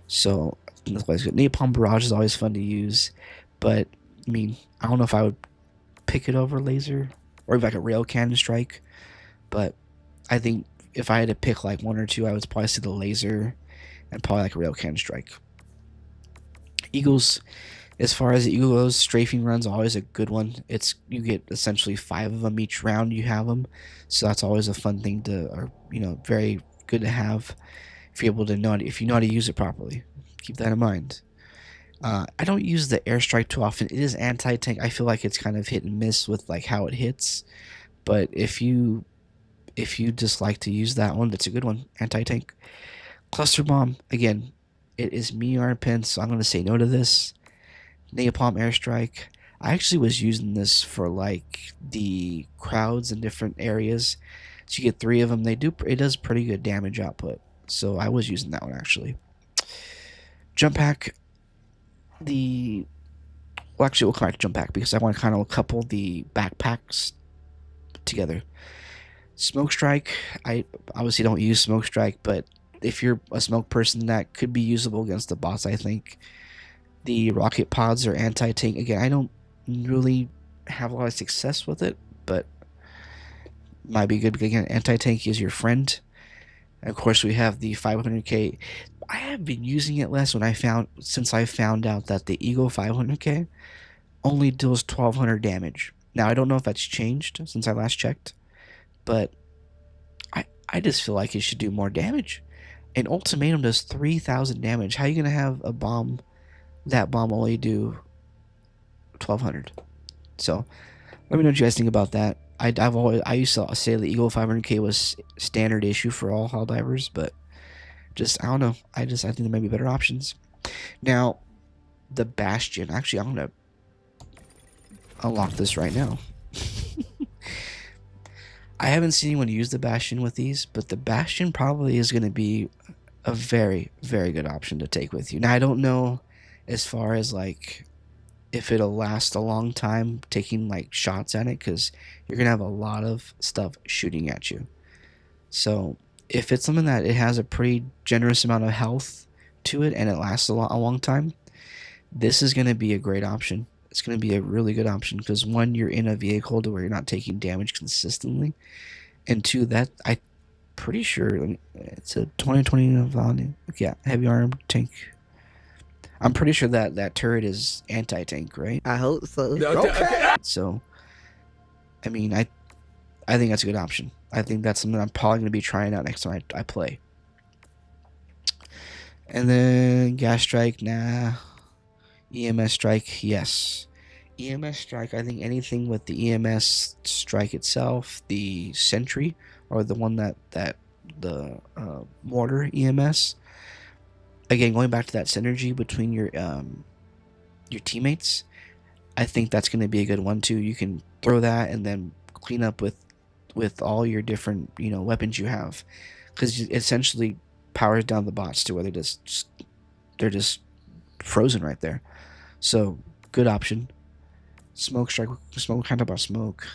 So that's why it's good. Napalm barrage is always fun to use, but I mean, I don't know if I would pick it over laser or even like a rail cannon strike. But I think if I had to pick like one or two, I would probably say the laser and probably like a rail cannon strike. Eagles, As far as the Eagle goes, strafing run's always a good one. You get essentially 5 of them each round you have them, so that's always a fun thing to, or very good to have if you're able to know if you know how to use it properly. Keep that in mind. I don't use the airstrike too often. It is anti-tank. I feel like it's kind of hit and miss with like how it hits, but if you just like to use that one, that's a good one. Anti-tank. Cluster bomb, again, it is me RPen, so I'm going to say no to this. Napalm airstrike. I actually was using this for like the crowds in different areas. So you get 3 of them. It does pretty good damage output. So I was using that one actually. Jump pack. Well, actually, we'll come back to jump pack because I want to kind of couple the backpacks together. Smoke strike. I obviously don't use smoke strike, but if you're a smoke person, that could be usable against the boss, I think. The rocket pods are anti-tank. Again, I don't really have a lot of success with it, but might be good. Again, anti-tank is your friend. And of course, we have the 500k. I have been using it less since I found out that the Eagle 500k only deals 1200 damage. Now, I don't know if that's changed since I last checked, but I just feel like it should do more damage. An Ultimatum does 3000 damage. How are you going to have a bomb, that bomb only do 1200? So, let me know what you guys think about that. I used to say the Eagle 500k was standard issue for all Helldivers, but I don't know. I think there might be better options. Now, the Bastion. Actually, I'm gonna unlock this right now. I haven't seen anyone use the Bastion with these, but the Bastion probably is going to be a very, very good option to take with you. Now, I don't know as far as like if it'll last a long time taking like shots at it, because you're gonna have a lot of stuff shooting at you. So if it's something that it has a pretty generous amount of health to it and it lasts a long time, this is gonna be a great option. It's gonna be a really good option because 1, you're in a vehicle to where you're not taking damage consistently, and 2, that I pretty sure it's a 2020 value. Yeah, heavy armed tank. I'm pretty sure that turret is anti-tank, right? I hope so. Okay. So, I mean, I think that's a good option. I think that's something I'm probably going to be trying out next time I play. And then gas strike, nah. EMS strike, yes. EMS strike, I think anything with the EMS strike itself, the sentry, or the one that the mortar EMS. Again, going back to that synergy between your teammates, I think that's going to be a good one too. You can throw that and then clean up with all your different weapons you have, because it essentially powers down the bots to where they're just frozen right there. So good option. Smoke strike. Kind of about smoke.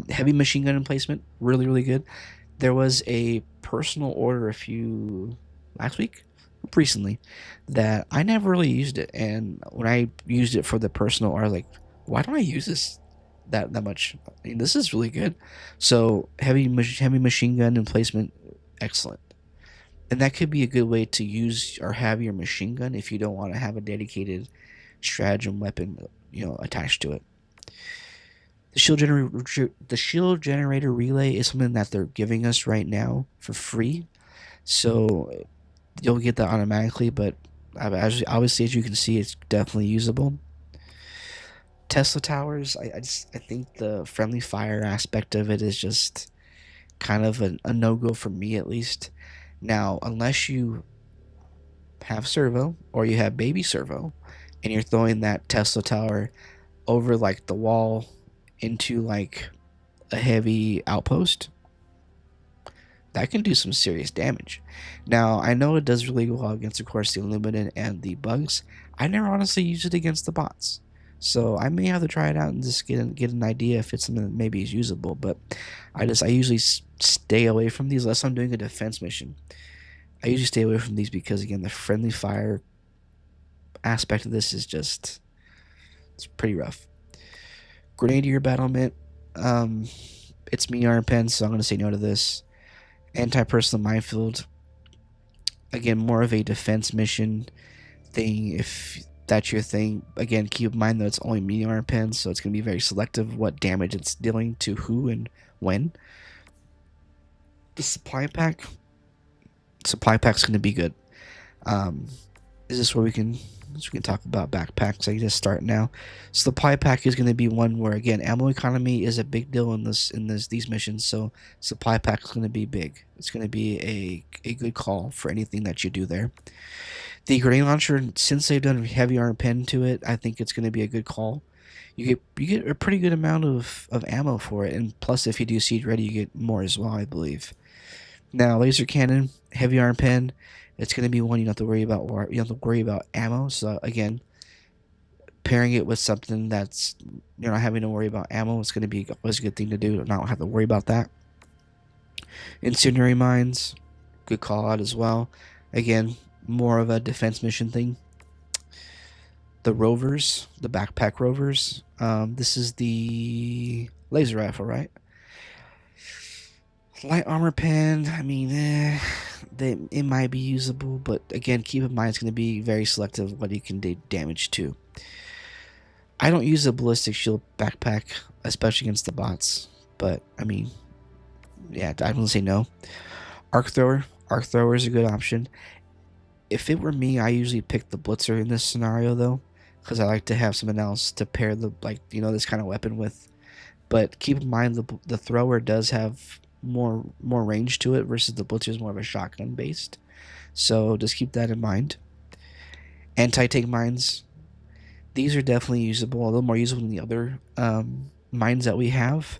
Heavy machine gun emplacement, really good. There was a personal order recently that I never really used it, and when I used it for the personal, I was like, why don't I use this that much? I mean, this is really good. So heavy machine gun emplacement, excellent. And that could be a good way to use or have your machine gun if you don't want to have a dedicated stratagem weapon attached to it. The shield generator relay is something that they're giving us right now for free, so you'll get that automatically, but obviously, as you can see, it's definitely usable. Tesla towers, I think the friendly fire aspect of it is just kind of a no-go for me, at least. Now, unless you have servo or you have baby servo and you're throwing that Tesla tower over like the wall into like a heavy outpost, that can do some serious damage. Now, I know it does really well against, of course, the Illuminate and the bugs. I never honestly used it against the bots, so I may have to try it out and just get an idea if it's something that maybe is usable. But I usually stay away from these unless I'm doing a defense mission. I usually stay away from these because, again, the friendly fire aspect of this is it's pretty rough. Grenadier battlement, it's me RPen, so I'm going to say no to this. Anti-personal minefield, again, more of a defense mission thing. If that's your thing. Again, keep in mind that it's only medium armor pen, so it's going to be very selective what damage it's dealing to who and when. The supply pack's going to be good. Um, is this where we can talk about backpacks? I can just start now. Supply pack is going to be one where again ammo economy is a big deal in these missions. So supply pack is going to be big. It's going to be a good call for anything that you do there. The grenade launcher, since they've done heavy armor pen to it, I think it's going to be a good call. You get a pretty good amount of ammo for it, and plus if you do siege ready, you get more as well, I believe. Now laser cannon, heavy armor pen, it's going to be one you don't have to worry about, or you don't have to worry about ammo. So again, pairing it with something that's you're not having to worry about ammo, it's going to be always a good thing to do to not have to worry about that. Incendiary mines, good call out as well. Again, more of a defense mission thing. The rovers, the backpack rovers. This is the laser rifle, right? Light armor pen. I mean, it might be usable, but again, keep in mind it's going to be very selective what you can do damage to. I don't use a ballistic shield backpack, especially against the bots. But I mean, yeah, I don't say no. Arc thrower. Arc thrower is a good option. If it were me, I usually pick the blitzer in this scenario though, because I like to have something else to pair the this kind of weapon with. But keep in mind the thrower does have more range to it versus the blitzer is more of a shotgun based. So just keep that in mind. Anti-tank mines. These are definitely usable, a little more usable than the other mines that we have.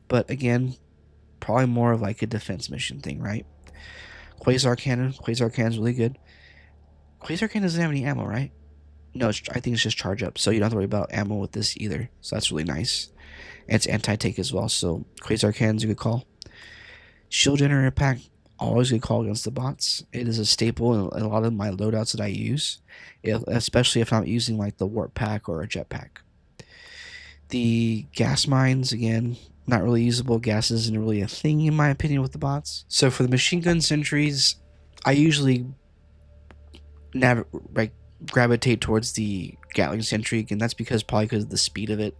But again, probably more of like a defense mission thing, right? Quasar cannon. Quasar cannon is really good. Quasar cannon doesn't have any ammo, right? No, I think it's just charge up, so you don't have to worry about ammo with this either. So that's really nice. And it's anti-tank as well, so Quasar cannon's a good call. Shield generator pack, always a good call against the bots. It is a staple in a lot of my loadouts that I use, especially if I'm using like the warp pack or a jet pack. The gas mines, again, not really usable. Gas isn't really a thing in my opinion with the bots. So for the machine gun sentries, I usually gravitate towards the Gatling sentry, and that's probably because of the speed of it.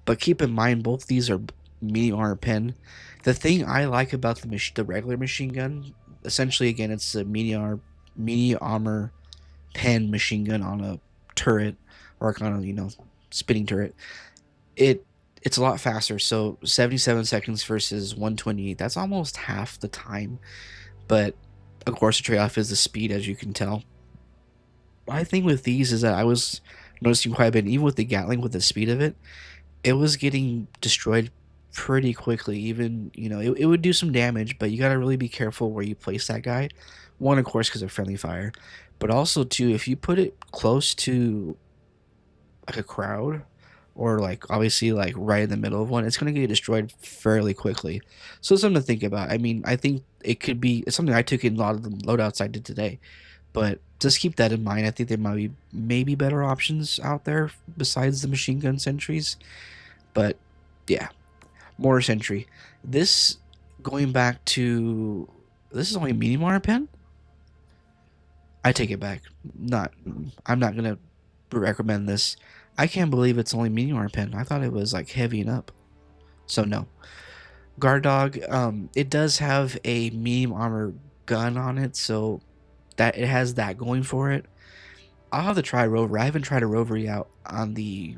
But keep in mind, both these are medium armor pen. The thing I like about the regular machine gun, essentially, again, it's a medium armor pen machine gun on a turret or kind of spinning turret. It's a lot faster. So 77 seconds versus 128. That's almost half the time. But of course, the trade-off is the speed, as you can tell. My thing with these is that I was noticing quite a bit, even with the Gatling, with the speed of it, it was getting destroyed pretty quickly. Even, it would do some damage, but you got to really be careful where you place that guy. One, of course, because of friendly fire, but also, two, if you put it close to like a crowd or like obviously like right in the middle of one, it's going to get destroyed fairly quickly. So it's something to think about. I mean, I think it's something I took in a lot of the loadouts I did today. But just keep that in mind. I think there might be maybe better options out there besides the machine gun sentries. But yeah, mortar sentry. This going back to this is only medium armor pen. I take it back. I'm not gonna recommend this. I can't believe it's only medium armor pen. I thought it was like heavy and up. So no. Guard dog. It does have a medium armor gun on it, so that it has that going for it. I'll have to try a rover. I haven't tried a rover yet on the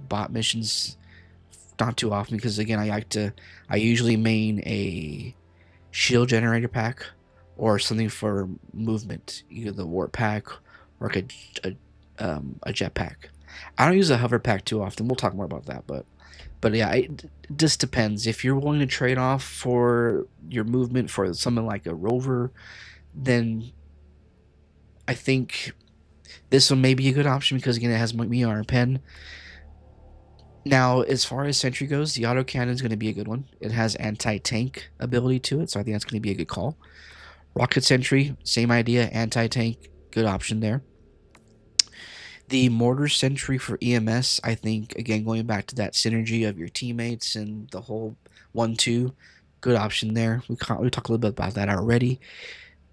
bot missions not too often because again I usually main a shield generator pack or something for movement, either the warp pack or like a jet pack. I don't use a hover pack too often. We'll talk more about that, but yeah, it just depends. If you're willing to trade off for your movement for something like a rover, then I think this one may be a good option because again it has medium pen. Now, as far as sentry goes, the auto cannon is going to be a good one. It has anti-tank ability to it, so I think that's going to be a good call. Rocket sentry, same idea, anti-tank, good option there. The mortar sentry for EMS, I think, again, going back to that synergy of your teammates and the whole 1-2, good option there. We talked a little bit about that already.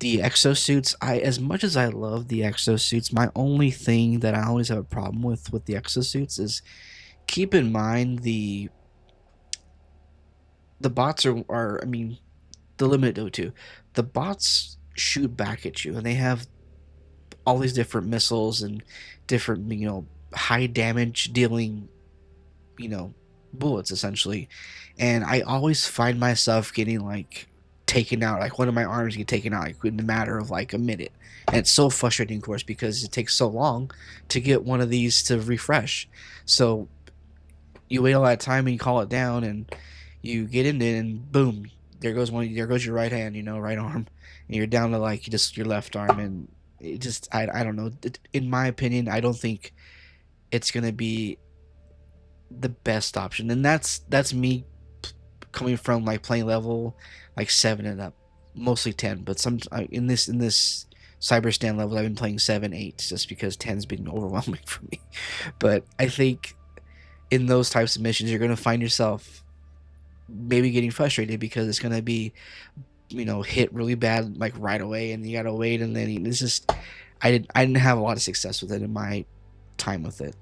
The exosuits, I as much as I love the exosuits, my only thing that I always have a problem with the exosuits is keep in mind the bots are I mean the limit though too. The bots shoot back at you and they have all these different missiles and different high damage dealing you know bullets essentially, and I always find myself getting like taken out, like one of my arms get taken out like in the matter of like a minute, and it's so frustrating of course because it takes so long to get one of these to refresh. So you wait all that time and you call it down and you get in it and boom, there goes your right hand, right arm, and you're down to like just your left arm, and it just I don't know. In my opinion, I don't think it's gonna be the best option, and that's me coming from like playing level like 7 and up, mostly 10, but some in this Cyberstan level I've been playing 7 8 just because 10's been overwhelming for me. But I think in those types of missions you're going to find yourself maybe getting frustrated because it's going to be hit really bad like right away, and you got to wait, and then it's just I didn't have a lot of success with it in my time with it.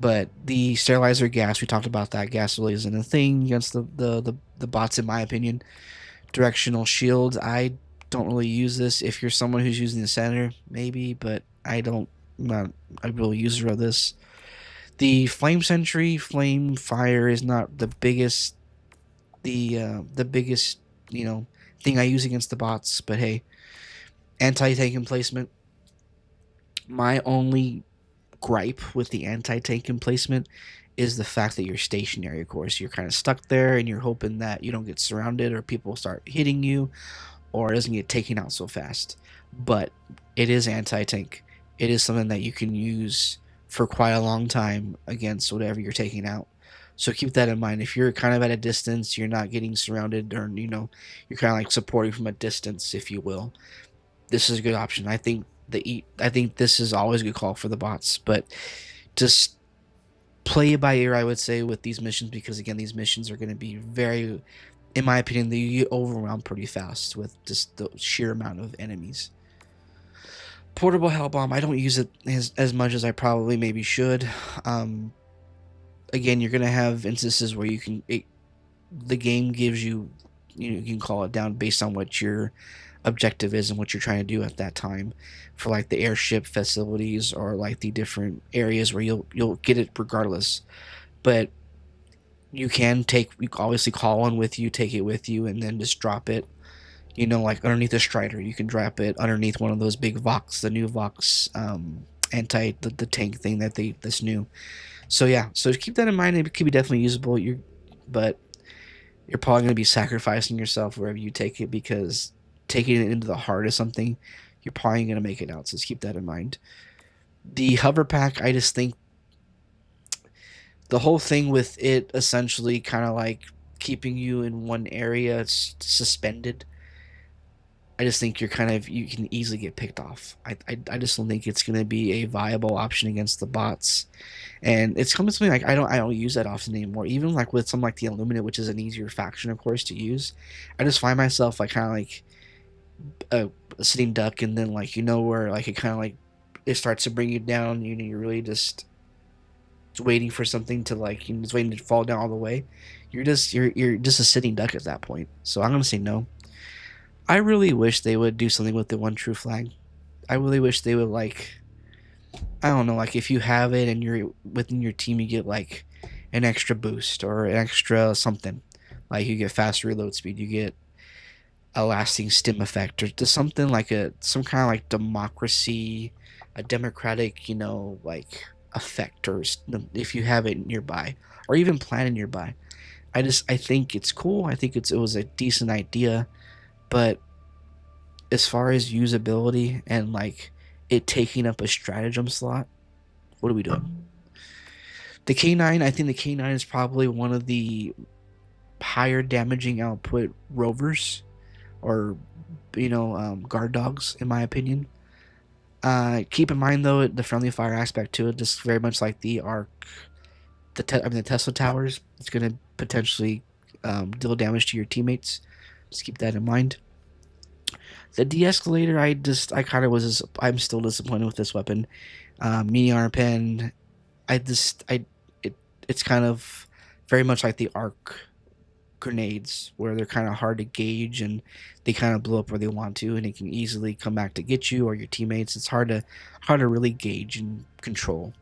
But the sterilizer gas, we talked about that. Gas really isn't a thing against the bots, in my opinion. Directional shields, I don't really use this. If you're someone who's using the center, maybe, but I don't. I'm not a real user of this. The flame sentry, flame fire is not the biggest thing I use against the bots. But hey, anti-tank emplacement. My only gripe with the anti-tank emplacement is the fact that you're stationary. Of course, you're kind of stuck there, and you're hoping that you don't get surrounded or people start hitting you, or it doesn't get taken out so fast. But it is anti-tank. It is something that you can use for quite a long time against whatever you're taking out. So keep that in mind. If you're kind of at a distance, you're not getting surrounded, or you're kind of like supporting from a distance, if you will. This is a good option. I think this is always a good call for the bots, but just play it by ear, I would say, with these missions, because again, these missions are going to be very, in my opinion, they get overwhelmed pretty fast with just the sheer amount of enemies. Portable hell bomb, I don't use it as much as I probably maybe should. Again, you're going to have instances where the game gives you, you can call it down based on what your objective is and what you're trying to do at that time, for like the airship facilities or like the different areas where you'll get it regardless. But you can obviously call one with you, take it with you, and then just drop it, like underneath a strider. You can drop it underneath one of those big Vox, the new Vox anti the tank thing that's new. So yeah, so keep that in mind. It could be definitely usable. But you're probably going to be sacrificing yourself wherever you take it, because taking it into the heart of something, you're probably going to make it out. So just keep that in mind. The hover pack, I just think the whole thing with it essentially kind of like keeping you in one area suspended. I just think you can easily get picked off. I just don't think it's going to be a viable option against the bots, and it's coming to something like I don't use that often anymore. Even like with something like the Illuminate, which is an easier faction, of course, to use, I just find myself like kind of like a sitting duck, and then like where like it kind of like it starts to bring you down. You're really just waiting for something to like just waiting to fall down all the way. You're just a sitting duck at that point. So I'm gonna say no. I really wish they would do something with the one true flag. I really wish they would like, I don't know, like if you have it and you're within your team, you get like an extra boost or an extra something. Like you get faster reload speed, you get a lasting stim effect, or just something like some kind of like democracy, a democratic, like effect, or if you have it nearby, or even planted nearby. I think it's cool. I think it was a decent idea, but as far as usability and like it taking up a stratagem slot, what are we doing? The K9, I think the K9 is probably one of the higher damaging output rovers, or guard dogs, in my opinion. Keep in mind though the friendly fire aspect to it, just very much like the arc, the Tesla towers. It's going to potentially deal damage to your teammates. Just keep that in mind. The de-escalator, I'm still disappointed with this weapon. Mini armor pen, I just, I, it, it's kind of very much like the arc grenades, where they're kind of hard to gauge and they kind of blow up where they want to, and it can easily come back to get you or your teammates. It's hard to really gauge and control.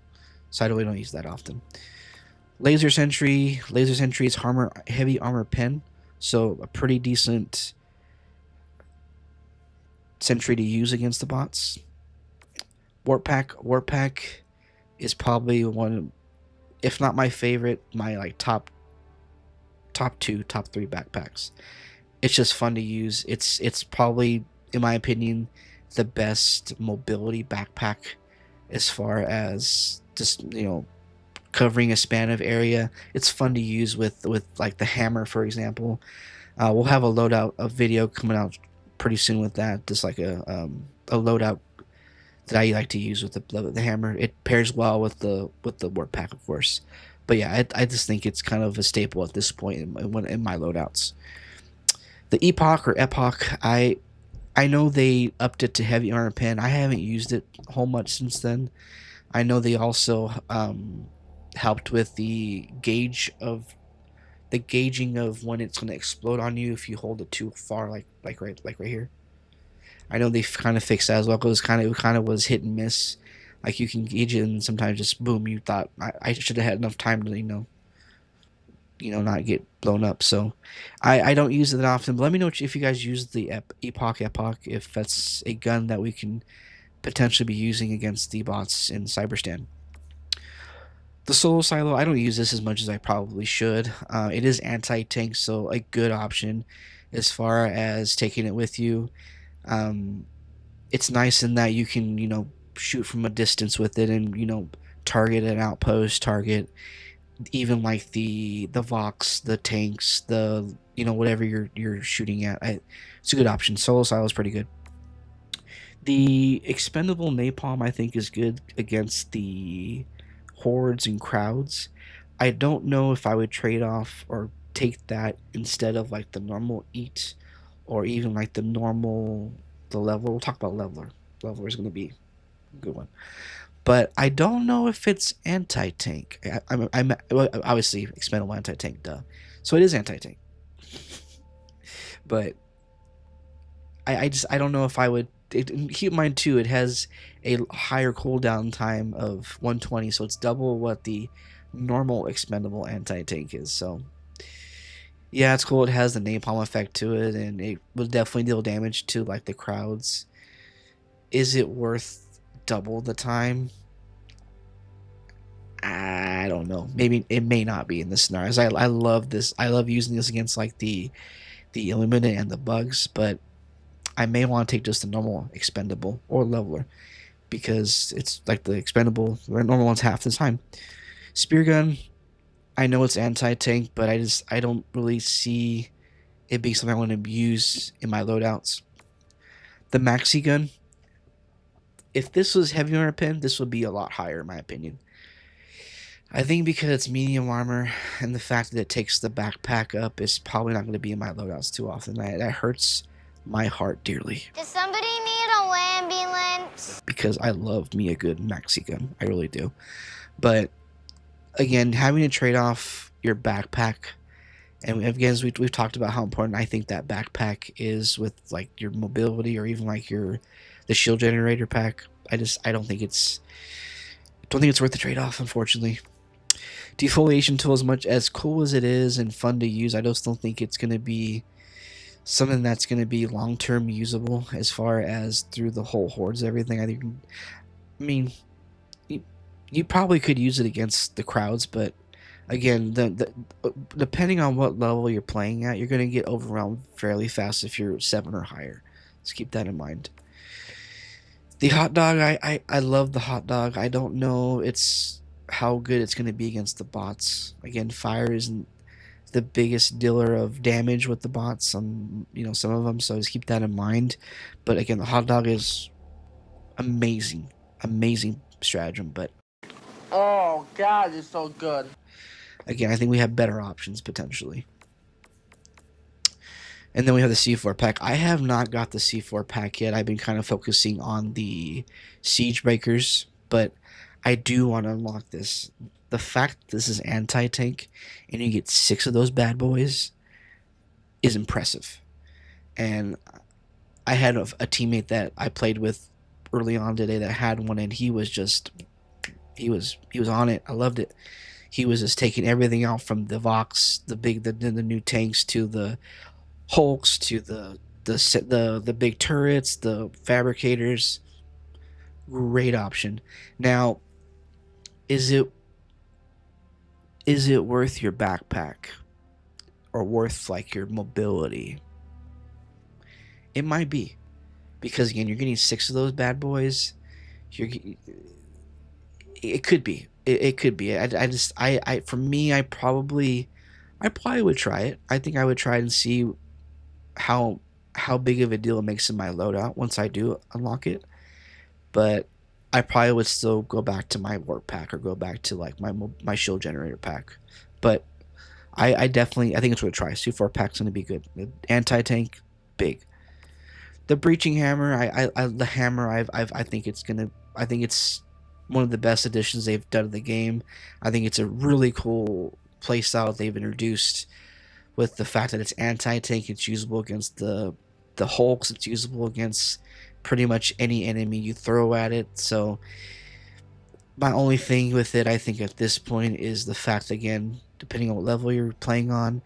So I really don't use that often. Laser Sentry is heavy armor pen, so a pretty decent sentry to use against the bots. Warp Pack is probably one, if not my favorite, my like top two, top three backpacks. It's just fun to use. It's probably, in my opinion, the best mobility backpack as far as just covering a span of area. It's fun to use with like the hammer, for example. We'll have a video coming out pretty soon with that. Just like a loadout that I like to use with the hammer. It pairs well with the warp pack, of course. But yeah, I just think it's kind of a staple at this point in my loadouts. The Epoch, I know they upped it to heavy armor pen. I haven't used it a whole much since then. I know they also helped with the gauging of when it's going to explode on you if you hold it too far, like right here. I know they've kind of fixed that as well. Because it kind of was hit and miss. Like you can gauge it and sometimes just boom, you thought I should have had enough time to not get blown up. So I don't use it that often. But let me know if you guys use the Epoch, if that's a gun that we can potentially be using against the bots in Cyberstan. The solo silo, I don't use this as much as I probably should. It is anti-tank, so a good option as far as taking it with you. Um, it's nice in that you can, shoot from a distance with it and, target an outpost, target even like the Vox, the tanks, the whatever you're shooting at. It's a good option. Solo silo is pretty good. The expendable napalm I think is good against the hordes and crowds. I don't know if I would trade off or take that instead of like the normal eat or even like the leveler. We'll talk about leveler. Leveler is going to be a good one. But I don't know if it's anti-tank. Well, obviously expendable anti-tank, duh. So it is anti-tank. But I don't know if I would. Keep in mind too, it has a higher cooldown time of 120, so it's double what the normal expendable anti-tank is. So yeah, it's cool. It has the napalm effect to it, and it will definitely deal damage to like the crowds. Is it worth double the time? I don't know. Maybe it may not be in this scenario. I love this. I love using this against like the Illuminate and the bugs, but I may want to take just the normal expendable or leveler because it's like the expendable, the normal one's half the time. Spear gun, I know it's anti-tank, but I don't really see it being something I want to use in my loadouts. The maxi gun, if this was heavy armor pen, this would be a lot higher in my opinion. I think because it's medium armor and the fact that it takes the backpack up is probably not going to be in my loadouts too often. That hurts my heart dearly. Does somebody need a ambulance? Because I love me a good maxi gun. I really do. But again, having to trade off your backpack, and again, as we've talked about how important I think that backpack is with like your mobility or even like the shield generator pack. I don't think it's worth the trade off, unfortunately. Defoliation tool, as much as cool as it is and fun to use, I just don't think it's going to be something that's going to be long-term usable as far as through the whole hordes and everything. I mean, you probably could use it against the crowds, but again, depending on what level you're playing at, you're going to get overwhelmed fairly fast if you're 7 or higher. Let's keep that in mind. The hot dog, I love the hot dog. I don't know how good it's going to be against the bots. Again, fire isn't the biggest dealer of damage with the bots on some of them, so just keep that in mind. But again, the hot dog is amazing stratagem. But oh god, it's so good. Again, I think we have better options potentially. And then we have the C4 pack. I have not got the C4 pack yet. I've been kind of focusing on the siege breakers, but I do want to unlock this. The fact that this is anti-tank and you get 6 of those bad boys is impressive. And I had a teammate that I played with early on today that had one, and he was on it. I loved it. He was just taking everything out from the Vox, the new tanks, to the Hulks, to the big turrets, the fabricators. Great option. Now, is it worth your backpack or worth like your mobility? It might be, because again, you're getting 6 of those bad boys. It could be. It could be. For me, I probably would try it. I think I would try it and see how big of a deal it makes in my loadout once I do unlock it. But I probably would still go back to my warp pack or go back to like my shield generator pack. But I definitely, I think it's worth a try. C4 pack's gonna be good. Anti tank, big. The breaching hammer, the hammer, I think it's one of the best additions they've done to the game. I think it's a really cool playstyle they've introduced, with the fact that it's anti-tank. It's usable against the Hulks. It's usable against pretty much any enemy you throw at it. So my only thing with it, I think at this point, is the fact, again, depending on what level you're playing on,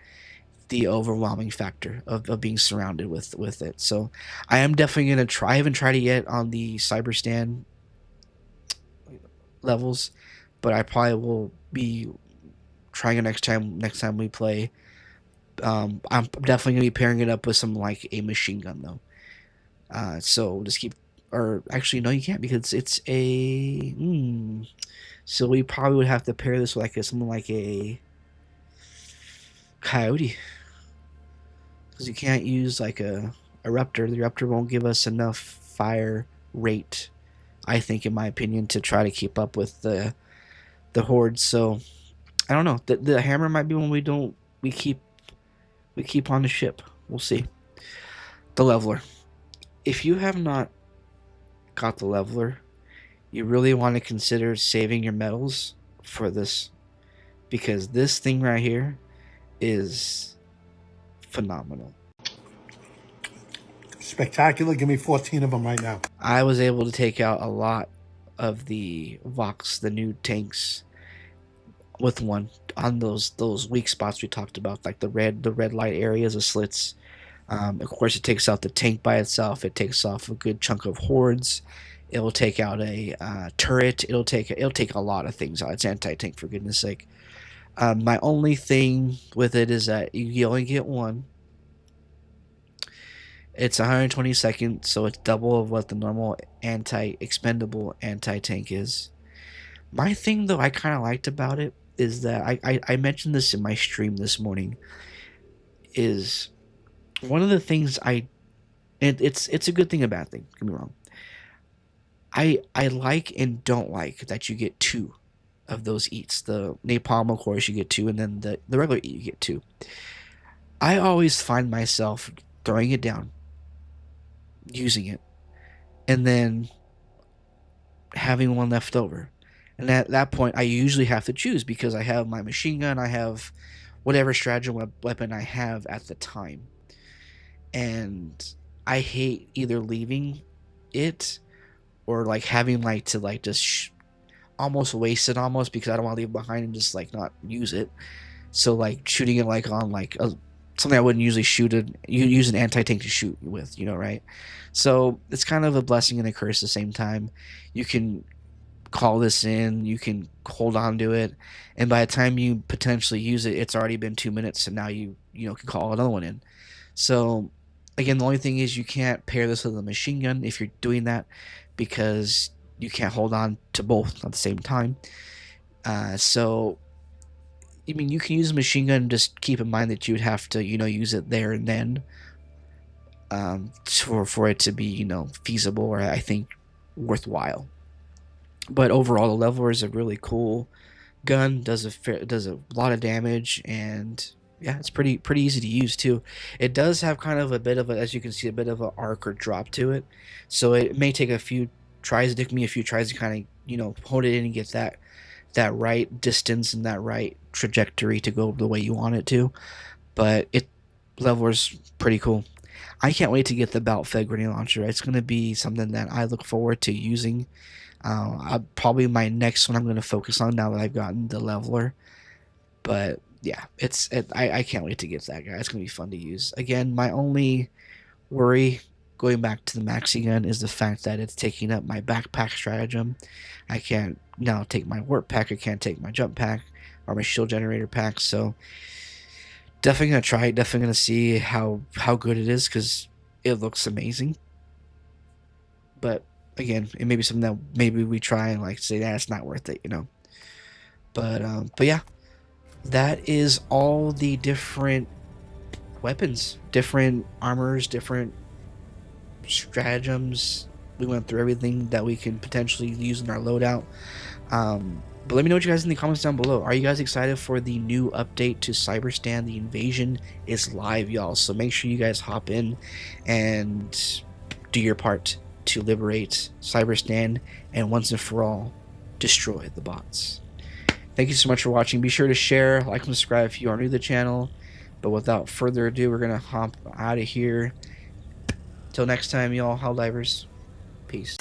the overwhelming factor of being surrounded with it. So I am definitely going to try. I haven't tried it yet on the Cyberstan levels, but I probably will be trying it next time we play. I'm definitely going to be pairing it up with some like a machine gun though. So just keep, or actually no, you can't, because it's a so we probably would have to pair this with like something like a coyote, because you can't use like a Raptor. The Raptor won't give us enough fire rate, I think, in my opinion, to try to keep up with the hordes. So I don't know. The hammer might be one we keep on the ship. We'll see. The leveler. If you have not got the leveler, you really want to consider saving your medals for this, because this thing right here is phenomenal. Spectacular. Give me 14 of them right now. I was able to take out a lot of the Vox, the new tanks, with one on those weak spots we talked about, like the red light areas, the slits. Of course, it takes out the tank by itself. It takes off a good chunk of hordes. It will take out a turret. It'll take a lot of things out. It's anti-tank, for goodness sake. My only thing with it is that you only get one. It's 120 seconds, so it's double of what the normal expendable anti-tank is. My thing, though, I kind of liked about it is that I mentioned this in my stream this morning. Is one of the things it's a good thing, a bad thing. Don't get me wrong. I like and don't like that you get 2 of those eats. The napalm, of course, you get 2, and then the regular eat, you get 2. I always find myself throwing it down, using it, and then having one left over. And at that point, I usually have to choose, because I have my machine gun, I have whatever stratagem weapon I have at the time. And I hate either leaving it or like having like to like just almost waste it, almost, because I don't want to leave it behind and just like not use it. So like shooting it like on like something I wouldn't usually shoot it. You use an anti-tank to shoot with, right? So it's kind of a blessing and a curse at the same time. You can call this in, you can hold on to it, and by the time you potentially use it, it's already been 2 minutes, and now you can call another one in. So again, the only thing is you can't pair this with a machine gun if you're doing that, because you can't hold on to both at the same time. So I mean, you can use a machine gun, just keep in mind that you would have to use it there and then, for it to be feasible, or I think worthwhile. But overall, the leveler is a really cool gun. Does a lot of damage, and Yeah, it's pretty easy to use too. It does have kind of a bit of a, as you can see, a bit of an arc or drop to it, so it may take a few tries. It took me a few tries to kind of hold it in and get that right distance and that right trajectory to go the way you want it to. But it levelers pretty cool. I can't wait to get the belt fed grenade launcher. It's going to be something that I look forward to using. Probably my next one I'm going to focus on now that I've gotten the leveler. But yeah, I can't wait to get that guy. It's going to be fun to use. Again, my only worry going back to the maxi gun is the fact that it's taking up my backpack stratagem. I can't now take my warp pack. I can't take my jump pack or my shield generator pack. So definitely gonna try it. Definitely gonna see how good it is because it looks amazing. But again, it may be something that maybe we try and like say that it's not worth it, But yeah, that is all the different weapons, different armors, different stratagems. We went through everything that we can potentially use in our loadout. But let me know what you guys in the comments down below. Are you guys excited for the new update to Cyberstan? The invasion is live, y'all. So make sure you guys hop in and do your part to liberate Cyberstan and once and for all destroy the bots. Thank you so much for watching. Be sure to share, like, and subscribe if you are new to the channel. But without further ado, we're going to hop out of here. Till next time, y'all, Helldivers. Peace.